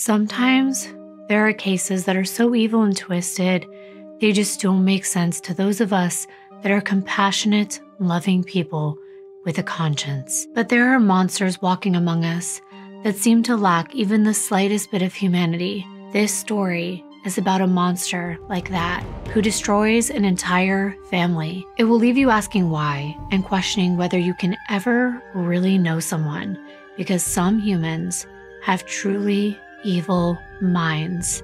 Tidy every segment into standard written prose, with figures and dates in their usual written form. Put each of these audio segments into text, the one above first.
Sometimes there are cases that are so evil and twisted, they just don't make sense to those of us that are compassionate, loving people with a conscience. But there are monsters walking among us that seem to lack even the slightest bit of humanity. This story is about a monster like that who destroys an entire family. It will leave you asking why and questioning whether you can ever really know someone, because some humans have truly evil minds.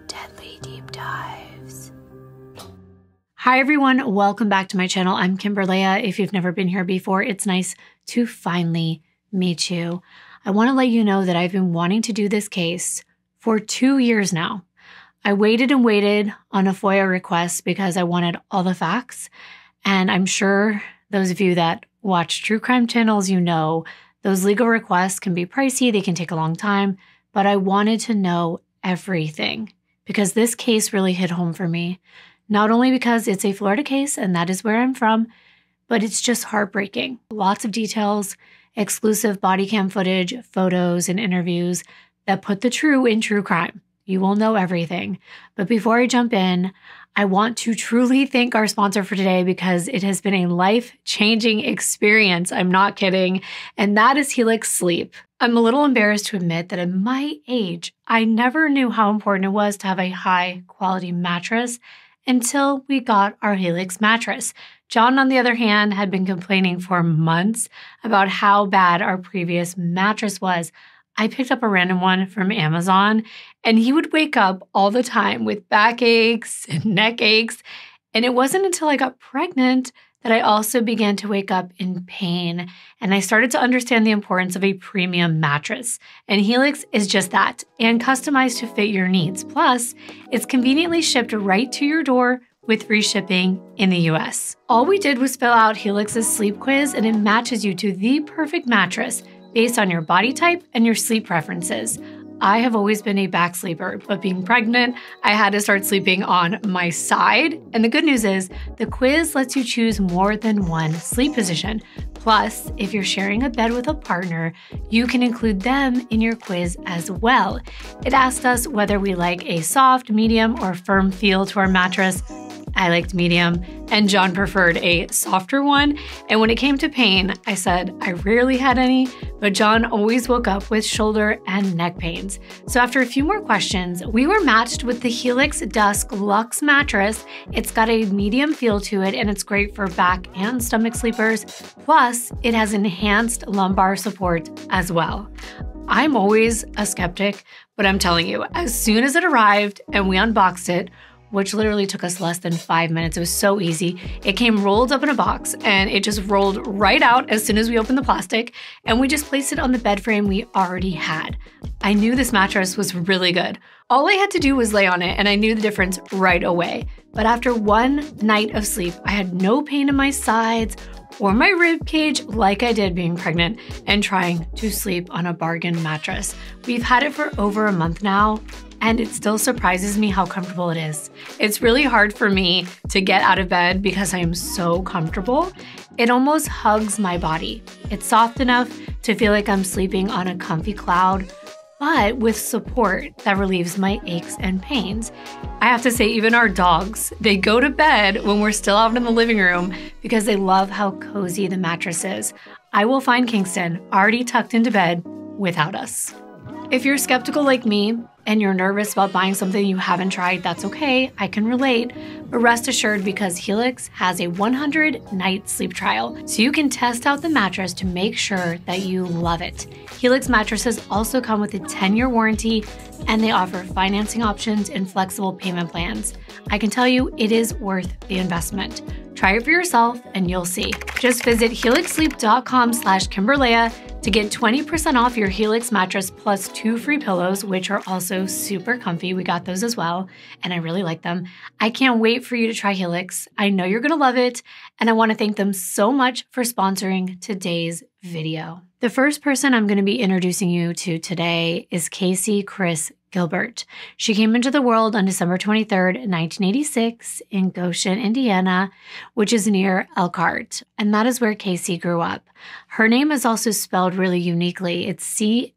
Deadly Deep Dives. Hi everyone, welcome back to my channel. I'm Kimbyrleigha. If you've never been here before, it's nice to finally meet you. I want to let you know that I've been wanting to do this case for 2 years now. I waited and waited on a FOIA request because I wanted all the facts. And I'm sure those of you that watch true crime channels, you know, those legal requests can be pricey, they can take a long time, but I wanted to know everything because this case really hit home for me. Not only because it's a Florida case and that is where I'm from, but it's just heartbreaking. Lots of details, exclusive body cam footage, photos, and interviews that put the true in true crime. You will know everything. But before I jump in, I want to truly thank our sponsor for today because it has been a life-changing experience. I'm not kidding. And that is Helix Sleep. I'm a little embarrassed to admit that at my age, I never knew how important it was to have a high-quality mattress until we got our Helix mattress. John, on the other hand, had been complaining for months about how bad our previous mattress was. I picked up a random one from Amazon, and he would wake up all the time with back aches and neck aches. And it wasn't until I got pregnant that I also began to wake up in pain. And I started to understand the importance of a premium mattress. And Helix is just that, and customized to fit your needs. Plus, it's conveniently shipped right to your door with free shipping in the US. All we did was fill out Helix's sleep quiz, and it matches you to the perfect mattress based on your body type and your sleep preferences. I have always been a back sleeper, but being pregnant, I had to start sleeping on my side. And the good news is the quiz lets you choose more than one sleep position. Plus, if you're sharing a bed with a partner, you can include them in your quiz as well. It asked us whether we like a soft, medium, or firm feel to our mattress. I liked medium, and John preferred a softer one. And when it came to pain, I said I rarely had any, but John always woke up with shoulder and neck pains. So after a few more questions, we were matched with the Helix Dusk Luxe mattress. It's got a medium feel to it, and it's great for back and stomach sleepers. Plus, it has enhanced lumbar support as well. I'm always a skeptic, but I'm telling you, as soon as it arrived and we unboxed it, which literally took us less than 5 minutes. It was so easy. It came rolled up in a box and it just rolled right out as soon as we opened the plastic, and we just placed it on the bed frame we already had. I knew this mattress was really good. All I had to do was lay on it and I knew the difference right away. But after one night of sleep, I had no pain in my sides or my rib cage like I did being pregnant and trying to sleep on a bargain mattress. We've had it for over a month now, and it still surprises me how comfortable it is. It's really hard for me to get out of bed because I am so comfortable. It almost hugs my body. It's soft enough to feel like I'm sleeping on a comfy cloud, but with support that relieves my aches and pains. I have to say, even our dogs, they go to bed when we're still out in the living room because they love how cozy the mattress is. I will find Kingston already tucked into bed without us. If you're skeptical like me and you're nervous about buying something you haven't tried, that's okay, I can relate. But rest assured, because Helix has a 100-night sleep trial, so you can test out the mattress to make sure that you love it. Helix mattresses also come with a 10-year warranty, and they offer financing options and flexible payment plans. I can tell you it is worth the investment. Try it for yourself and you'll see. Just visit helixsleep.com/Kimbyrleigha to get 20% off your Helix mattress plus 2 free pillows, which are also super comfy. We got those as well, and I really like them. I can't wait for you to try Helix. I know you're gonna love it, and I wanna thank them so much for sponsoring today's video. The first person I'm gonna be introducing you to today is Casey Chris Gilbert. She came into the world on December 23rd, 1986 in Goshen, Indiana, which is near Elkhart, and that is where Casey grew up. Her name is also spelled really uniquely. It's C-A-S-E-I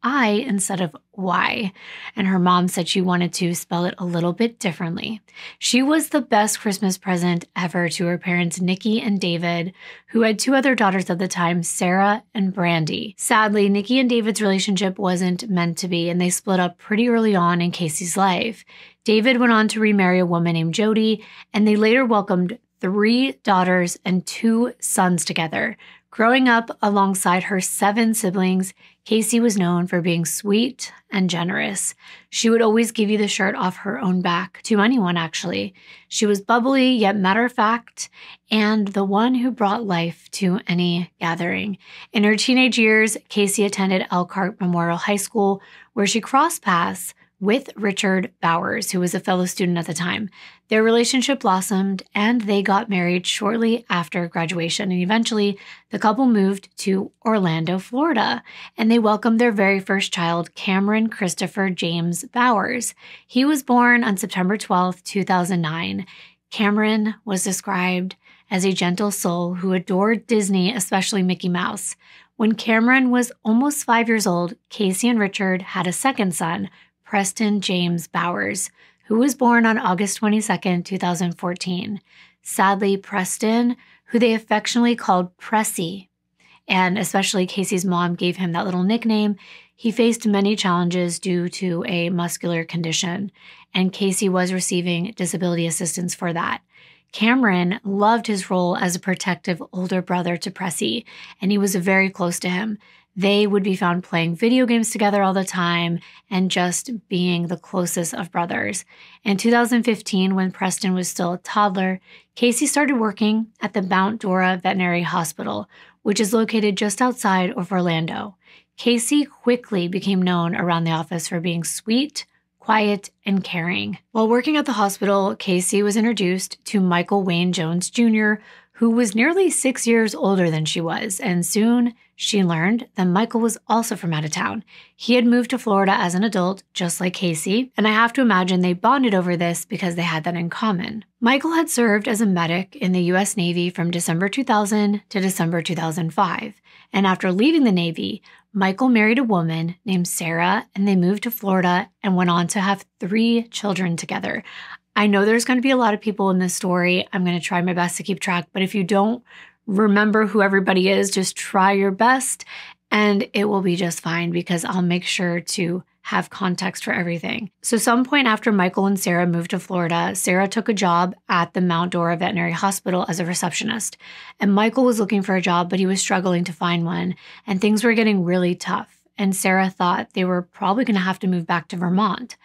instead of Y, and her mom said she wanted to spell it a little bit differently. She was the best Christmas present ever to her parents, Nikki and David, who had two other daughters at the time, Sarah and Brandy. Sadly, Nikki and David's relationship wasn't meant to be, and they split up pretty early on in Casey's life. David went on to remarry a woman named Jody, and they later welcomed 3 daughters and 2 sons together. Growing up alongside her 7 siblings, Casey was known for being sweet and generous. She would always give you the shirt off her own back, to anyone actually. She was bubbly yet matter-of-fact, and the one who brought life to any gathering. In her teenage years, Casey attended Elkhart Memorial High School, where she crossed paths with Richard Bowers, who was a fellow student at the time. Their relationship blossomed, and they got married shortly after graduation. And eventually, the couple moved to Orlando, Florida, and they welcomed their very first child, Cameron Christopher James Bowers. He was born on September 12, 2009. Cameron was described as a gentle soul who adored Disney, especially Mickey Mouse. When Cameron was almost 5 years old, Casey and Richard had a second son, Preston James Bowers, who was born on August 22, 2014. Sadly, Preston, who they affectionately called Pressy, and especially Casey's mom gave him that little nickname, he faced many challenges due to a muscular condition, and Casey was receiving disability assistance for that. Cameron loved his role as a protective older brother to Pressy, and he was very close to him. They would be found playing video games together all the time and just being the closest of brothers. In 2015, when Preston was still a toddler, Casey started working at the Mount Dora Veterinary Hospital, which is located just outside of Orlando. Casey quickly became known around the office for being sweet, quiet, and caring. While working at the hospital, Casey was introduced to Michael Wayne Jones Jr., who was nearly 6 years older than she was, and soon she learned that Michael was also from out of town. He had moved to Florida as an adult, just like Casey, and I have to imagine they bonded over this because they had that in common. Michael had served as a medic in the U.S. Navy from December 2000 to December 2005, and after leaving the Navy, Michael married a woman named Sarah, and they moved to Florida and went on to have 3 children together. I know there's going to be a lot of people in this story. I'm going to try my best to keep track, but if you don't remember who everybody is, just try your best and it will be just fine because I'll make sure to have context for everything. So some point after Michael and Sarah moved to Florida, Sarah took a job at the Mount Dora Veterinary Hospital as a receptionist. And Michael was looking for a job, but he was struggling to find one and things were getting really tough. And Sarah thought they were probably going to have to move back to Vermont.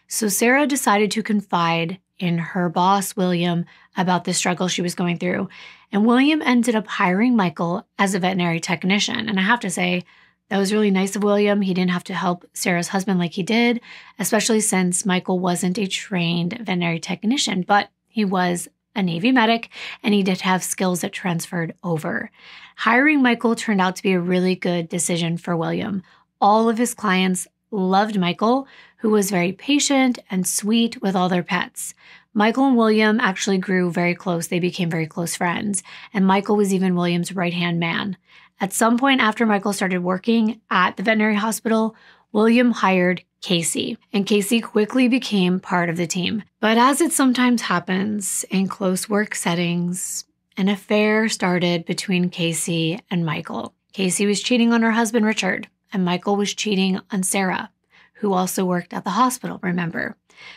So Sarah decided to confide in her boss, William, about the struggle she was going through. And William ended up hiring Michael as a veterinary technician. And I have to say, that was really nice of William. He didn't have to help Sarah's husband like he did, especially since Michael wasn't a trained veterinary technician, but he was a Navy medic and he did have skills that transferred over. Hiring Michael turned out to be a really good decision for William. All of his clients loved Michael, who was very patient and sweet with all their pets. Michael and William actually grew very close. They became very close friends, and Michael was even William's right-hand man. At some point after Michael started working at the veterinary hospital, William hired Casey, and Casey quickly became part of the team. But as it sometimes happens in close work settings, an affair started between Casey and Michael. Casey was cheating on her husband, Richard, and Michael was cheating on Sarah, who also worked at the hospital, remember.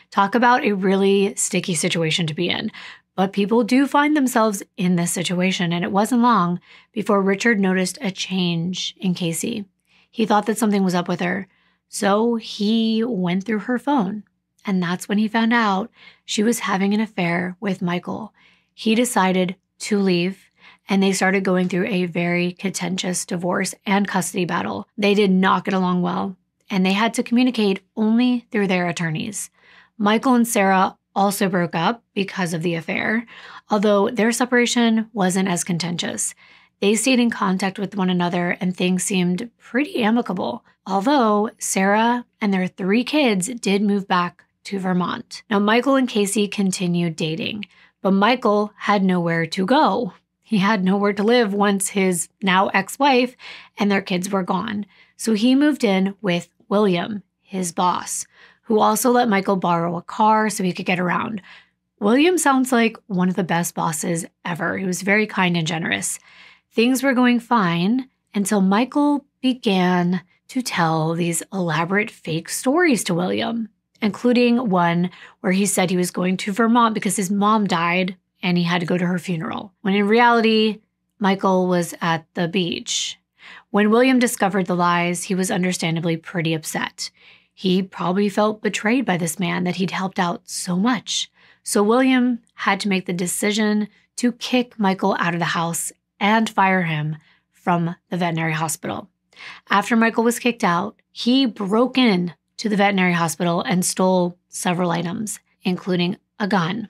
Talk about a really sticky situation to be in. But people do find themselves in this situation, and it wasn't long before Richard noticed a change in Casey. He thought that something was up with her, so he went through her phone, and that's when he found out she was having an affair with Michael. He decided to leave, and they started going through a very contentious divorce and custody battle. They did not get along well, and they had to communicate only through their attorneys. Michael and Sarah also broke up because of the affair, although their separation wasn't as contentious. They stayed in contact with one another and things seemed pretty amicable, although Sarah and their 3 kids did move back to Vermont. Now, Michael and Casey continued dating, but Michael had nowhere to go. He had nowhere to live once his now ex-wife and their kids were gone. So he moved in with William, his boss, who also let Michael borrow a car so he could get around. William sounds like one of the best bosses ever. He was very kind and generous. Things were going fine until Michael began to tell these elaborate fake stories to William, including one where he said he was going to Vermont because his mom died and he had to go to her funeral, when in reality, Michael was at the beach. When William discovered the lies, he was understandably pretty upset. He probably felt betrayed by this man that he'd helped out so much. So William had to make the decision to kick Michael out of the house and fire him from the veterinary hospital. After Michael was kicked out, he broke in to the veterinary hospital and stole several items, including a gun.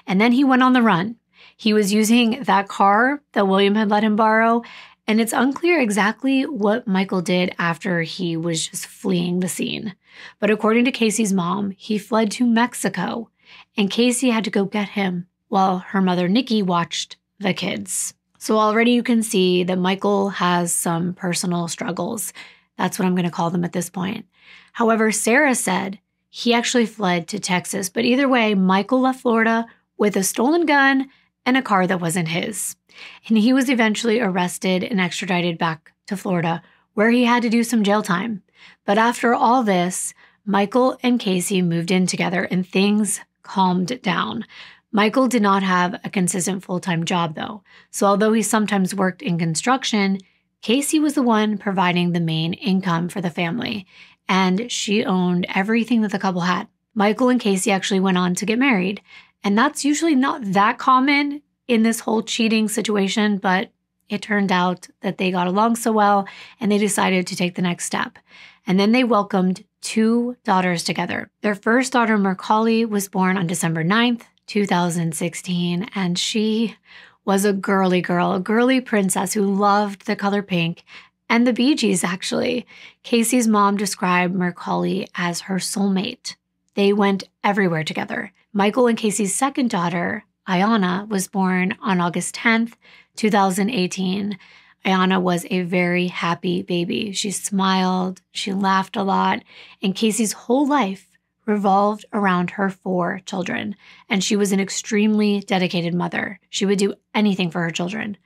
And then he went on the run. He was using that car that William had let him borrow, and it's unclear exactly what Michael did after he was just fleeing the scene. But according to Casey's mom, he fled to Mexico, and Casey had to go get him while her mother, Nikki, watched the kids. So already you can see that Michael has some personal struggles. That's what I'm going to call them at this point. However, Sarah said he actually fled to Texas, but either way, Michael left Florida with a stolen gun and a car that wasn't his. And he was eventually arrested and extradited back to Florida, where he had to do some jail time. But after all this, Michael and Casey moved in together and things calmed down. Michael did not have a consistent full-time job though. So although he sometimes worked in construction, Casey was the one providing the main income for the family, and she owned everything that the couple had. Michael and Casey actually went on to get married, and that's usually not that common in this whole cheating situation, but it turned out that they got along so well and they decided to take the next step. And then they welcomed 2 daughters together. Their first daughter, Macaulay, was born on December 9th, 2016, and she was a girly girl, a girly princess who loved the color pink and the Bee Gees, actually. Casey's mom described Macaulay as her soulmate. They went everywhere together. Michael and Casey's second daughter, Ayana, was born on August 10th, 2018. Ayana was a very happy baby. She smiled, she laughed a lot, and Casey's whole life revolved around her 4 children, and she was an extremely dedicated mother. She would do anything for her children.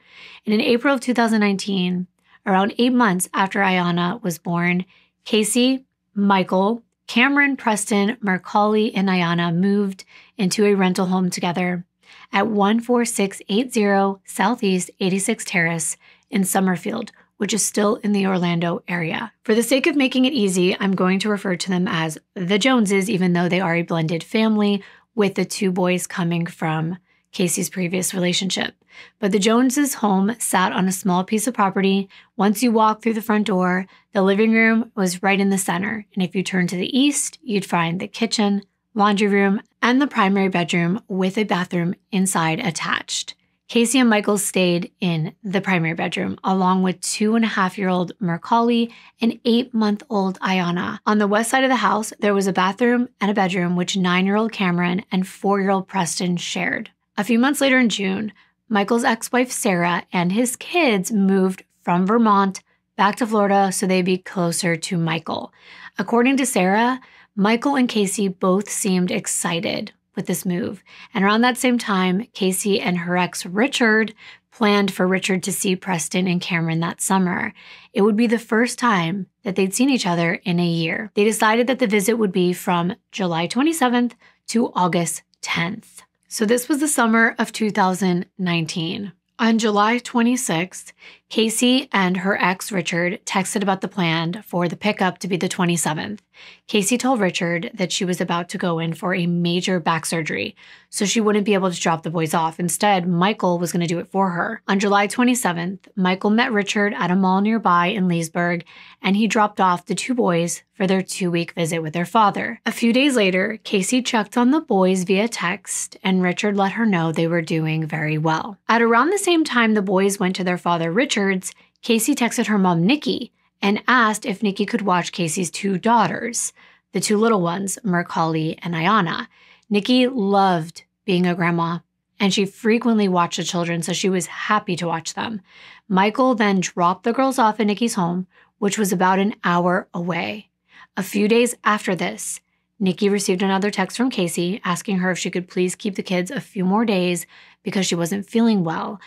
And in April of 2019, around 8 months after Ayana was born, Casey, Michael, Cameron, Preston, Macaulay, and Ayana moved into a rental home together at 14680 Southeast 86th Terrace in Summerfield, which is still in the Orlando area. For the sake of making it easy, I'm going to refer to them as the Joneses, even though they are a blended family with the 2 boys coming from Casey's previous relationship. But the Joneses' home sat on a small piece of property. Once you walk through the front door, the living room was right in the center. And if you turn to the east, you'd find the kitchen, laundry room, and the primary bedroom with a bathroom inside attached. Casey and Michael stayed in the primary bedroom, along with 2.5-year-old Macaulay and 8-month-old Ayana. On the west side of the house, there was a bathroom and a bedroom which 9-year-old Cameron and 4-year-old Preston shared. A few months later in June, Michael's ex-wife Sarah and his kids moved from Vermont back to Florida so they'd be closer to Michael. According to Sarah, Michael and Casey both seemed excited with this move. And around that same time, Casey and her ex Richard planned for Richard to see Preston and Cameron that summer. It would be the first time that they'd seen each other in a year. They decided that the visit would be from July 27th to August 10th. So this was the summer of 2019. On July 26th, Casey and her ex Richard texted about the plan for the pickup to be the 27th. Casey told Richard that she was about to go in for a major back surgery, so she wouldn't be able to drop the boys off. Instead, Michael was going to do it for her. On July 27th, Michael met Richard at a mall nearby in Leesburg, and he dropped off the two boys for their 2-week visit with their father. A few days later, Casey checked on the boys via text, and Richard let her know they were doing very well. At around the same time the boys went to their father Richard's, Casey texted her mom Nikki and asked if Nikki could watch Casey's two daughters, the two little ones, Macaulay and Ayanna. Nikki loved being a grandma, and she frequently watched the children, so she was happy to watch them. Michael then dropped the girls off at Nikki's home, which was about an hour away. A few days after this, Nikki received another text from Casey asking her if she could please keep the kids a few more days because she wasn't feeling well.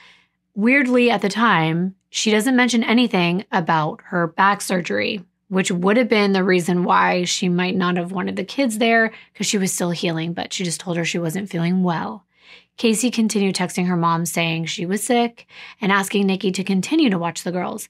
Weirdly, at the time, she doesn't mention anything about her back surgery, which would have been the reason why she might not have wanted the kids there because she was still healing, but she just told her she wasn't feeling well. Casey continued texting her mom saying she was sick and asking Nikki to continue to watch the girls.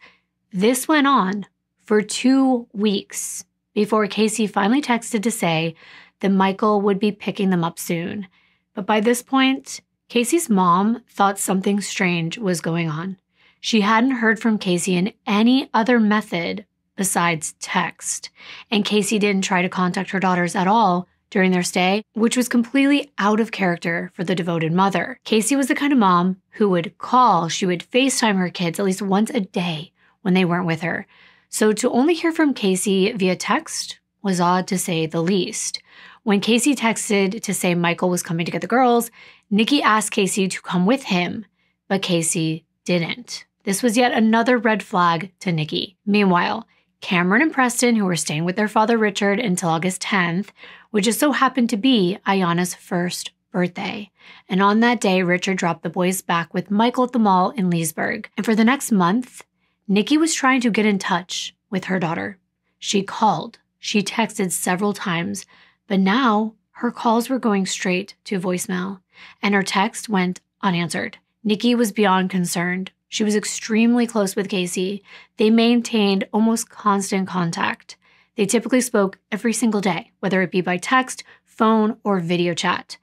This went on for 2 weeks before Casey finally texted to say that Michael would be picking them up soon. But by this point, Casey's mom thought something strange was going on. She hadn't heard from Casey in any other method besides text, and Casey didn't try to contact her daughters at all during their stay, which was completely out of character for the devoted mother. Casey was the kind of mom who would call, she would FaceTime her kids at least once a day when they weren't with her. So to only hear from Casey via text was odd to say the least. When Casey texted to say Michael was coming to get the girls, Nikki asked Casey to come with him, but Casey didn't. This was yet another red flag to Nikki. Meanwhile, Cameron and Preston, who were staying with their father Richard until August 10th, which just so happened to be Ayanna's first birthday. And on that day, Richard dropped the boys back with Michael at the mall in Leesburg. And for the next month, Nikki was trying to get in touch with her daughter. She called, she texted several times, but now her calls were going straight to voicemail, and her text went unanswered. Nikki was beyond concerned. She was extremely close with Casey. They maintained almost constant contact. They typically spoke every single day, whether it be by text, phone, or video chat.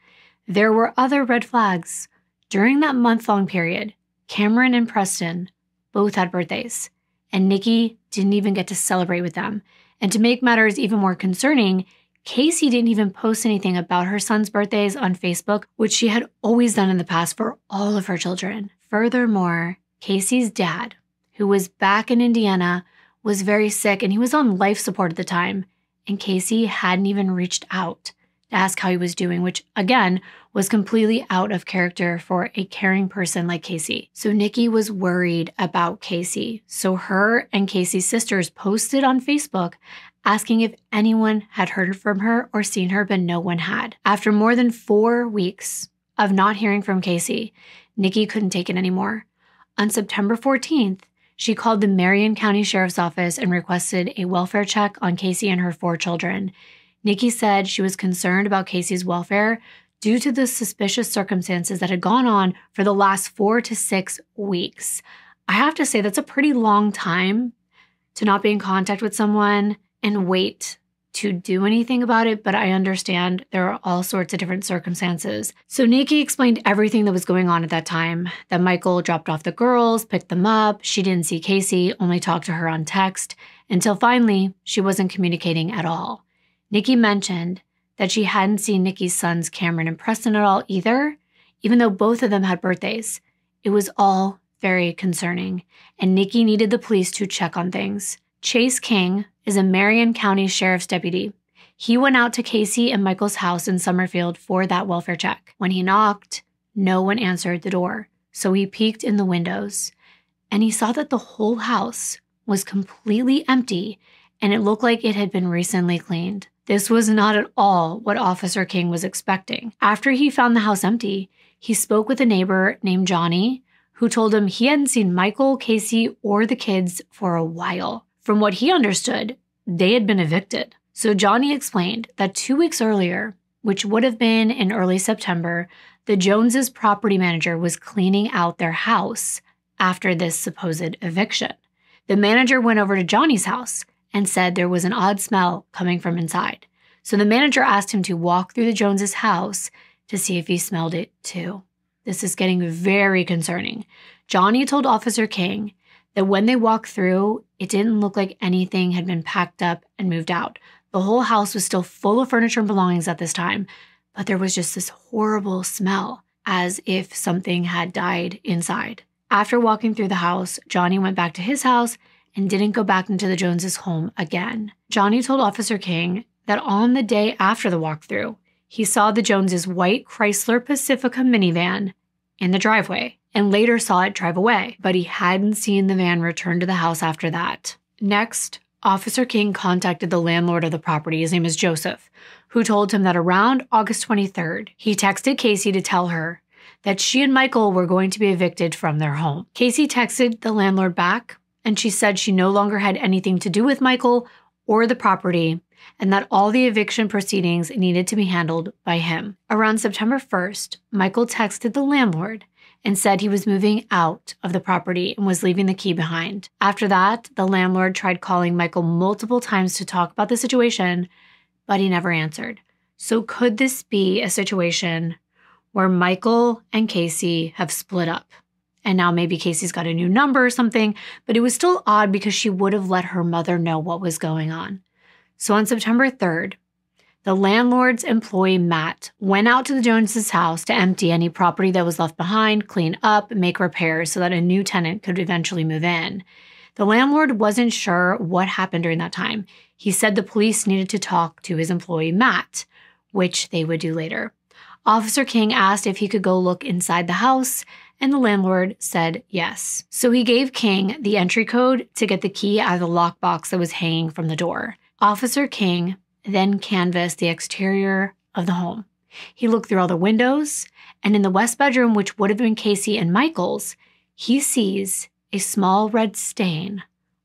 There were other red flags. During that month-long period, Cameron and Preston both had birthdays, and Nikki didn't even get to celebrate with them. And to make matters even more concerning, Casey didn't even post anything about her son's birthdays on Facebook, which she had always done in the past for all of her children. Furthermore, Casey's dad, who was back in Indiana, was very sick and he was on life support at the time, and Casey hadn't even reached out to ask how he was doing, which again was completely out of character for a caring person like Casey. So Nikki was worried about Casey. So her and Casey's sisters posted on Facebook asking if anyone had heard from her or seen her, but no one had. After more than 4 weeks of not hearing from Casey, Nikki couldn't take it anymore. On September 14th, she called the Marion County Sheriff's Office and requested a welfare check on Casey and her 4 children. Nikki said she was concerned about Casey's welfare due to the suspicious circumstances that had gone on for the last 4 to 6 weeks. I have to say that's a pretty long time to not be in contact with someone and wait to do anything about it, but I understand there are all sorts of different circumstances. So Nikki explained everything that was going on at that time, that Michael dropped off the girls, picked them up, she didn't see Casey, only talked to her on text, until finally she wasn't communicating at all. Nikki mentioned that she hadn't seen Nikki's sons Cameron and Preston at all either, even though both of them had birthdays. It was all very concerning, and Nikki needed the police to check on things. Chase King is a Marion County Sheriff's deputy. He went out to Casey and Michael's house in Summerfield for that welfare check. When he knocked, no one answered the door, so he peeked in the windows, and he saw that the whole house was completely empty, and it looked like it had been recently cleaned. This was not at all what Officer King was expecting. After he found the house empty, he spoke with a neighbor named Johnny, who told him he hadn't seen Michael, Casey, or the kids for a while. From what he understood, they had been evicted. So Johnny explained that 2 weeks earlier, which would have been in early September, the Joneses' property manager was cleaning out their house after this supposed eviction. The manager went over to Johnny's house and said there was an odd smell coming from inside. So the manager asked him to walk through the Joneses' house to see if he smelled it too. This is getting very concerning. Johnny told Officer King that when they walked through, it didn't look like anything had been packed up and moved out. The whole house was still full of furniture and belongings at this time, but there was just this horrible smell, as if something had died inside. After walking through the house, Johnny went back to his house and didn't go back into the Joneses' home again. Johnny told Officer King that on the day after the walkthrough, he saw the Joneses' white Chrysler Pacifica minivan in the driveway and later saw it drive away, but he hadn't seen the van return to the house after that. Next, Officer King contacted the landlord of the property, his name is Joseph, who told him that around August 23rd, he texted Casey to tell her that she and Michael were going to be evicted from their home. Casey texted the landlord back, and she said she no longer had anything to do with Michael or the property, and that all the eviction proceedings needed to be handled by him. Around September 1st, Michael texted the landlord and said he was moving out of the property and was leaving the key behind. After that, the landlord tried calling Michael multiple times to talk about the situation, but he never answered. So could this be a situation where Michael and Casey have split up? And now maybe Casey's got a new number or something, but it was still odd because she would have let her mother know what was going on. So on September 3rd, the landlord's employee, Matt, went out to the Joneses' house to empty any property that was left behind, clean up, and make repairs so that a new tenant could eventually move in. The landlord wasn't sure what happened during that time. He said the police needed to talk to his employee, Matt, which they would do later. Officer King asked if he could go look inside the house, and the landlord said yes. So he gave King the entry code to get the key out of the lockbox that was hanging from the door. Officer King then canvassed the exterior of the home. He looked through all the windows, and in the west bedroom, which would have been Casey and Michael's, he sees a small red stain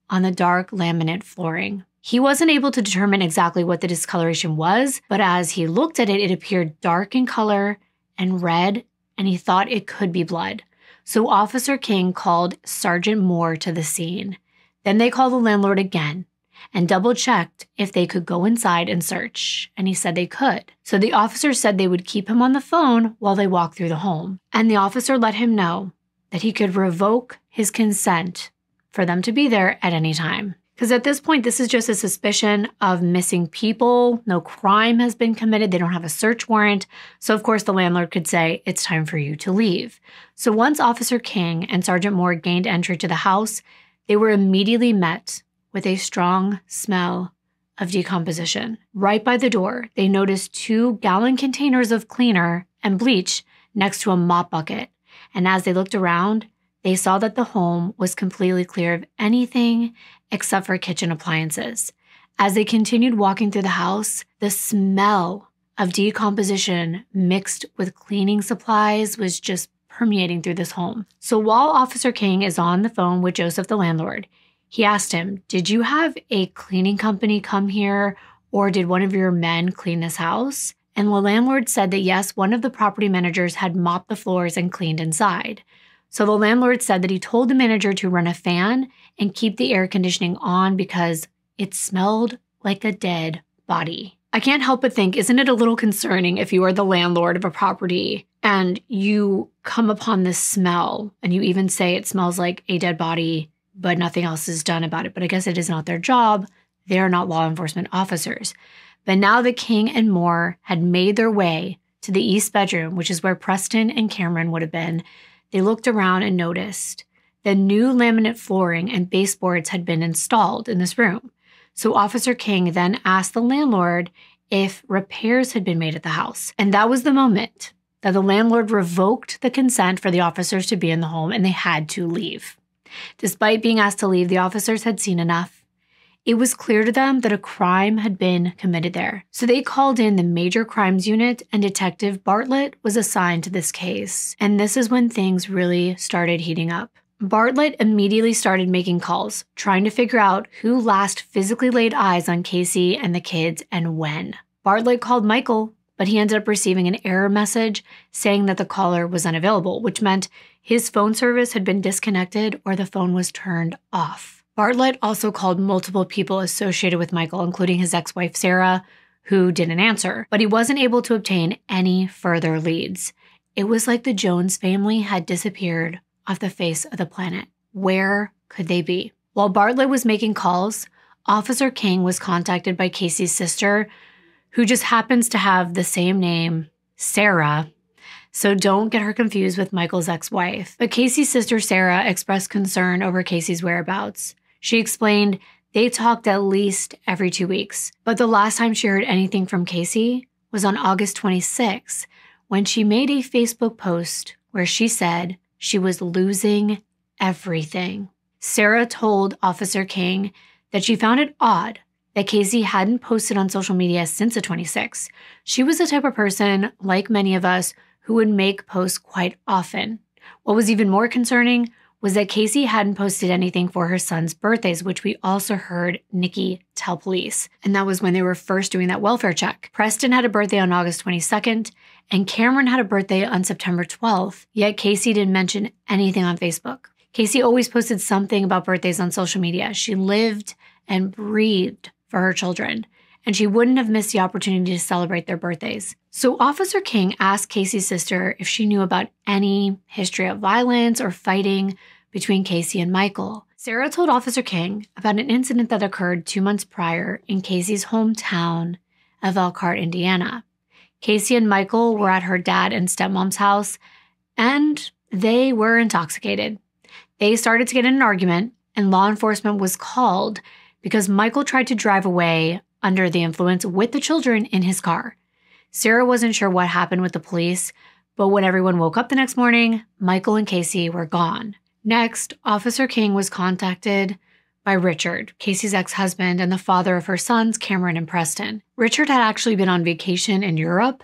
on the dark laminate flooring. He wasn't able to determine exactly what the discoloration was, but as he looked at it, it appeared dark in color and red, and he thought it could be blood. So Officer King called Sergeant Moore to the scene. Then they called the landlord again and double-checked if they could go inside and search, and he said they could. So the officer said they would keep him on the phone while they walked through the home, and the officer let him know that he could revoke his consent for them to be there at any time. Because at this point, this is just a suspicion of missing people. No crime has been committed. They don't have a search warrant. So of course, the landlord could say, it's time for you to leave. So once Officer King and Sergeant Moore gained entry to the house, they were immediately met with a strong smell of decomposition. Right by the door, they noticed 2-gallon containers of cleaner and bleach next to a mop bucket. And as they looked around, they saw that the home was completely clear of anything except for kitchen appliances. As they continued walking through the house, the smell of decomposition mixed with cleaning supplies was just permeating through this home. So while Officer King is on the phone with Joseph, the landlord, he asked him, did you have a cleaning company come here, or did one of your men clean this house? And the landlord said that yes, one of the property managers had mopped the floors and cleaned inside. So the landlord said that he told the manager to run a fan and keep the air conditioning on because it smelled like a dead body. I can't help but think, isn't it a little concerning if you are the landlord of a property and you come upon this smell and you even say it smells like a dead body, but nothing else is done about it? But I guess it is not their job. They're not law enforcement officers. But now that King and Moore had made their way to the east bedroom, which is where Preston and Cameron would have been, they looked around and noticed that new laminate flooring and baseboards had been installed in this room. So Officer King then asked the landlord if repairs had been made at the house. And that was the moment that the landlord revoked the consent for the officers to be in the home, and they had to leave. Despite being asked to leave, the officers had seen enough. It was clear to them that a crime had been committed there. So they called in the Major Crimes Unit, and Detective Bartlett was assigned to this case. And this is when things really started heating up. Bartlett immediately started making calls, trying to figure out who last physically laid eyes on Casey and the kids and when. Bartlett called Michael, but he ended up receiving an error message saying that the caller was unavailable, which meant his phone service had been disconnected or the phone was turned off. Bartlett also called multiple people associated with Michael, including his ex-wife Sarah, who didn't answer, but he wasn't able to obtain any further leads. It was like the Jones family had disappeared off the face of the planet. Where could they be? While Bartlett was making calls, Officer King was contacted by Casey's sister, who just happens to have the same name, Sarah, so don't get her confused with Michael's ex-wife. But Casey's sister, Sarah, expressed concern over Casey's whereabouts. She explained they talked at least every 2 weeks, but the last time she heard anything from Casey was on August 26, when she made a Facebook post where she said she was losing everything. Sarah told Officer King that she found it odd that Casey hadn't posted on social media since the 26th. She was the type of person, like many of us, who would make posts quite often. What was even more concerning was that Casey hadn't posted anything for her son's birthdays, which we also heard Nikki tell police. And that was when they were first doing that welfare check. Preston had a birthday on August 22nd, and Cameron had a birthday on September 12th, yet Casey didn't mention anything on Facebook. Casey always posted something about birthdays on social media. She lived and breathed for her children, and she wouldn't have missed the opportunity to celebrate their birthdays. So Officer King asked Casey's sister if she knew about any history of violence or fighting between Casey and Michael. Sarah told Officer King about an incident that occurred 2 months prior in Casey's hometown of Elkhart, Indiana. Casey and Michael were at her dad and stepmom's house, and they were intoxicated. They started to get in an argument, and law enforcement was called because Michael tried to drive away under the influence with the children in his car. Sarah wasn't sure what happened with the police, but when everyone woke up the next morning, Michael and Casey were gone. Next, Officer King was contacted by Richard, Casey's ex-husband and the father of her sons, Cameron and Preston. Richard had actually been on vacation in Europe,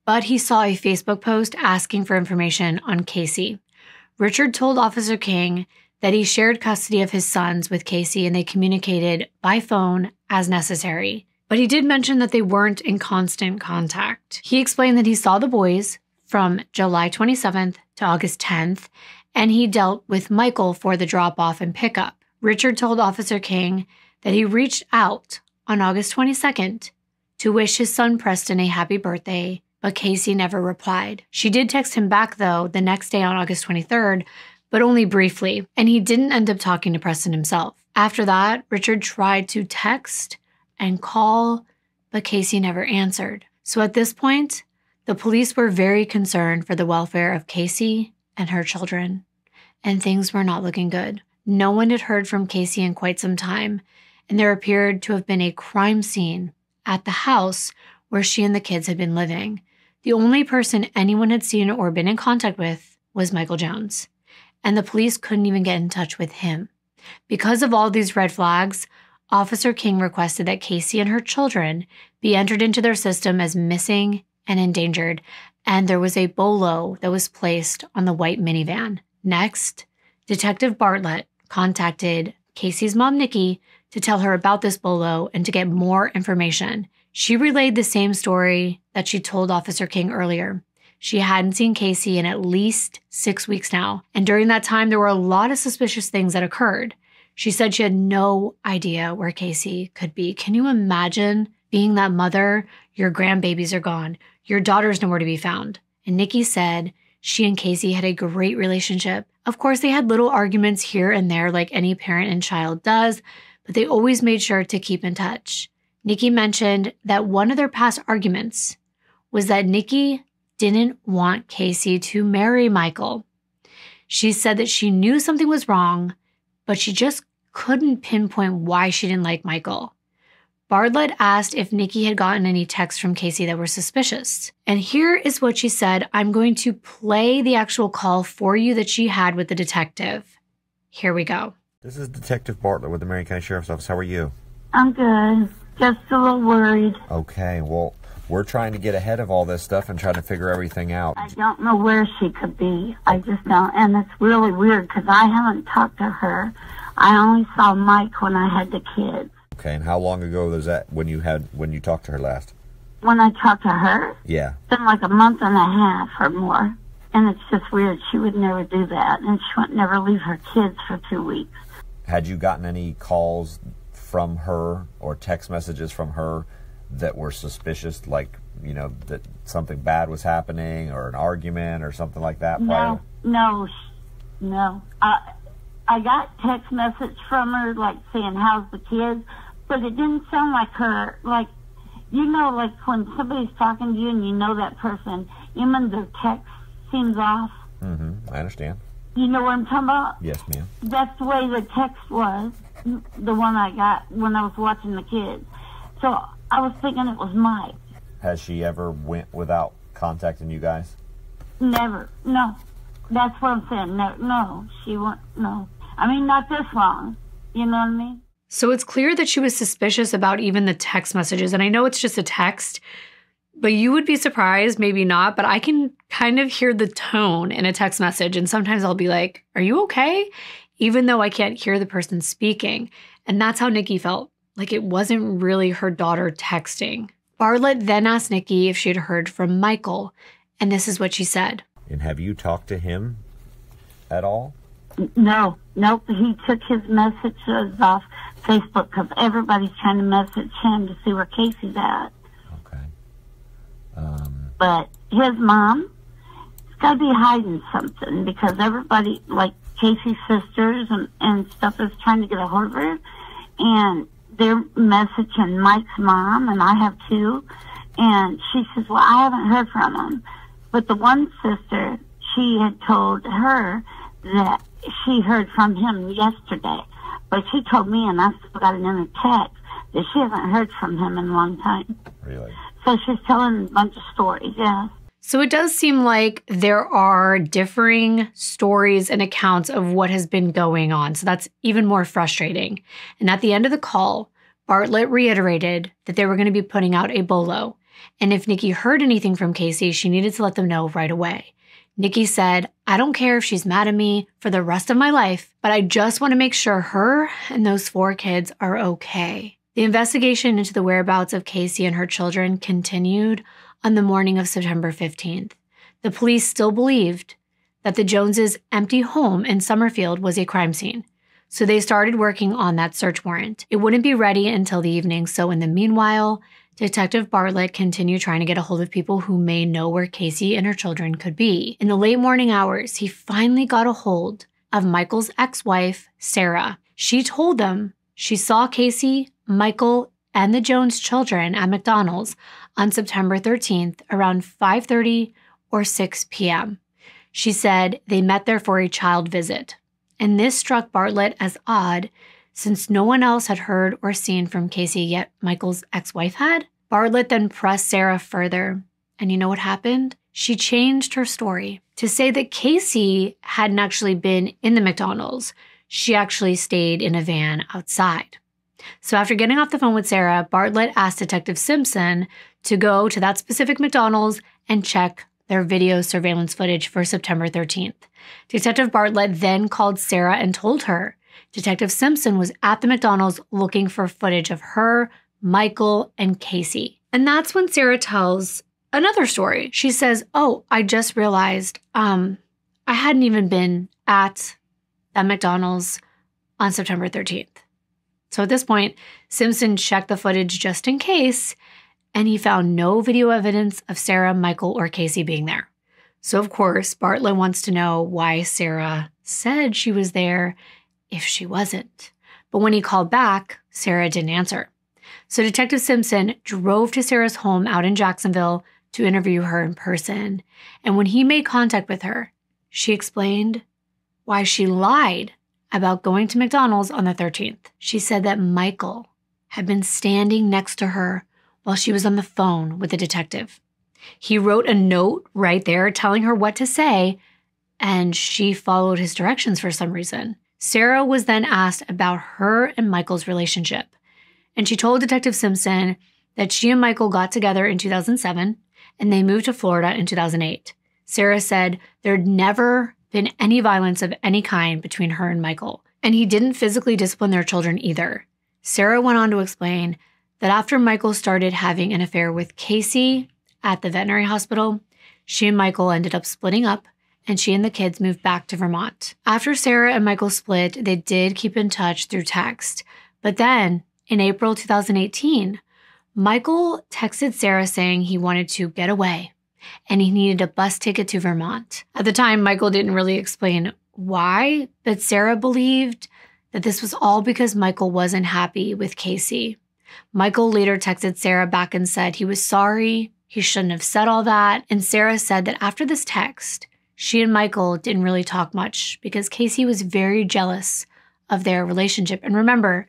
but he saw a Facebook post asking for information on Casey. Richard told Officer King that he shared custody of his sons with Casey and they communicated by phone as necessary. But he did mention that they weren't in constant contact. He explained that he saw the boys from July 27th to August 10th, and he dealt with Michael for the drop-off and pickup. Richard told Officer King that he reached out on August 22nd to wish his son Preston a happy birthday, but Casey never replied. She did text him back, though, the next day on August 23rd, but only briefly, and he didn't end up talking to Preston himself. After that, Richard tried to text and call, but Casey never answered. So at this point, the police were very concerned for the welfare of Casey and her children, and things were not looking good. No one had heard from Casey in quite some time, and there appeared to have been a crime scene at the house where she and the kids had been living. The only person anyone had seen or been in contact with was Michael Jones, and the police couldn't even get in touch with him. Because of all these red flags, Officer King requested that Casey and her children be entered into their system as missing and endangered, and there was a bolo that was placed on the white minivan. Next, Detective Bartlett contacted Casey's mom, Nikki, to tell her about this bolo and to get more information. She relayed the same story that she told Officer King earlier. She hadn't seen Casey in at least 6 weeks now, and during that time, there were a lot of suspicious things that occurred. She said she had no idea where Casey could be. Can you imagine being that mother? Your grandbabies are gone. Your daughter's nowhere to be found. And Nikki said she and Casey had a great relationship. Of course, they had little arguments here and there like any parent and child does, but they always made sure to keep in touch. Nikki mentioned that one of their past arguments was that Nikki didn't want Casey to marry Michael. She said that she knew something was wrong, but she just couldn't pinpoint why she didn't like Michael. Bartlett asked if Nikki had gotten any texts from Casey that were suspicious. And here is what she said. I'm going to play the actual call for you that she had with the detective. Here we go. This is Detective Bartlett with the Marion County Sheriff's Office. How are you? I'm good. Just a little worried. Okay, well, we're trying to get ahead of all this stuff and trying to figure everything out. I don't know where she could be. I just don't. And it's really weird because I haven't talked to her. I only saw Mike when I had the kids. Okay, and how long ago was that when you talked to her last? When I talked to her? Yeah. It's been like a month and a half or more. And it's just weird. She would never do that. And she would never leave her kids for 2 weeks. Had you gotten any calls from her or text messages from her that were suspicious, like, you know, that something bad was happening or an argument or something like that? No. I got text message from her, like, saying, how's the kids? But it didn't sound like her, like, you know, like when somebody's talking to you and you know that person, even their text seems off. Mm-hmm. I understand. You know what I'm talking about? Yes, ma'am. That's the way the text was, the one I got when I was watching the kids. So I was thinking it was Mike. Has she ever went without contacting you guys? Never. No. That's what I'm saying. No. She won't. No. I mean, not this long. You know what I mean? So it's clear that she was suspicious about even the text messages. And I know it's just a text, but you would be surprised, maybe not, but I can kind of hear the tone in a text message. And sometimes I'll be like, are you okay? Even though I can't hear the person speaking. And that's how Nikki felt. Like it wasn't really her daughter texting. Bartlett then asked Nikki if she had heard from Michael. And this is what she said. And have you talked to him at all? No. Nope. He took his messages off Facebook because everybody's trying to message him to see where Casey's at. Okay. But his mom's got to be hiding something because everybody, like Casey's sisters and stuff, is trying to get a hold of her. And they're messaging Mike's mom, and I have too. And she says, well, I haven't heard from him. But the one sister, she had told her that she heard from him yesterday. But she told me, and I still got it in a text, that she hasn't heard from him in a long time. Really? So she's telling a bunch of stories, yes. So it does seem like there are differing stories and accounts of what has been going on. So that's even more frustrating. And at the end of the call, Bartlett reiterated that they were going to be putting out a bolo. And if Nikki heard anything from Casey, she needed to let them know right away. Nikki said, I don't care if she's mad at me for the rest of my life, but I just want to make sure her and those 4 kids are okay. The investigation into the whereabouts of Casey and her children continued on the morning of September 15th. The police still believed that the Joneses' empty home in Summerfield was a crime scene, so they started working on that search warrant. It wouldn't be ready until the evening, so in the meanwhile, Detective Bartlett continued trying to get a hold of people who may know where Casey and her children could be. In the late morning hours, he finally got a hold of Michael's ex-wife, Sarah. She told them she saw Casey, Michael, and the Jones children at McDonald's on September 13th around 5:30 or 6 p.m. She said they met there for a child visit. And this struck Bartlett as odd since no one else had heard or seen from Casey, yet Michael's ex-wife had. Bartlett then pressed Sarah further. And you know what happened? She changed her story to say that Casey hadn't actually been in the McDonald's. She actually stayed in a van outside. So after getting off the phone with Sarah, Bartlett asked Detective Simpson to go to that specific McDonald's and check their video surveillance footage for September 13th. Detective Bartlett then called Sarah and told her Detective Simpson was at the McDonald's looking for footage of her, Michael, and Casey. And that's when Sarah tells another story. She says, oh, I just realized I hadn't even been at that McDonald's on September 13th. So at this point, Simpson checked the footage just in case, and he found no video evidence of Sarah, Michael, or Casey being there. So of course, Bartlett wants to know why Sarah said she was there if she wasn't. But when he called back, Sarah didn't answer. So Detective Simpson drove to Sarah's home out in Jacksonville to interview her in person. And when he made contact with her, she explained why she lied about going to McDonald's on the 13th. She said that Michael had been standing next to her while she was on the phone with the detective. He wrote a note right there telling her what to say, and she followed his directions for some reason. Sarah was then asked about her and Michael's relationship, and she told Detective Simpson that she and Michael got together in 2007 and they moved to Florida in 2008. Sarah said there'd never been any violence of any kind between her and Michael, and he didn't physically discipline their children either. Sarah went on to explain that after Michael started having an affair with Casey at the veterinary hospital, she and Michael ended up splitting up, and she and the kids moved back to Vermont. After Sarah and Michael split, they did keep in touch through text. But then, in April 2018, Michael texted Sarah saying he wanted to get away and he needed a bus ticket to Vermont. At the time, Michael didn't really explain why, but Sarah believed that this was all because Michael wasn't happy with Casey. Michael later texted Sarah back and said he was sorry, he shouldn't have said all that, and Sarah said that after this text, she and Michael didn't really talk much because Casey was very jealous of their relationship. And remember,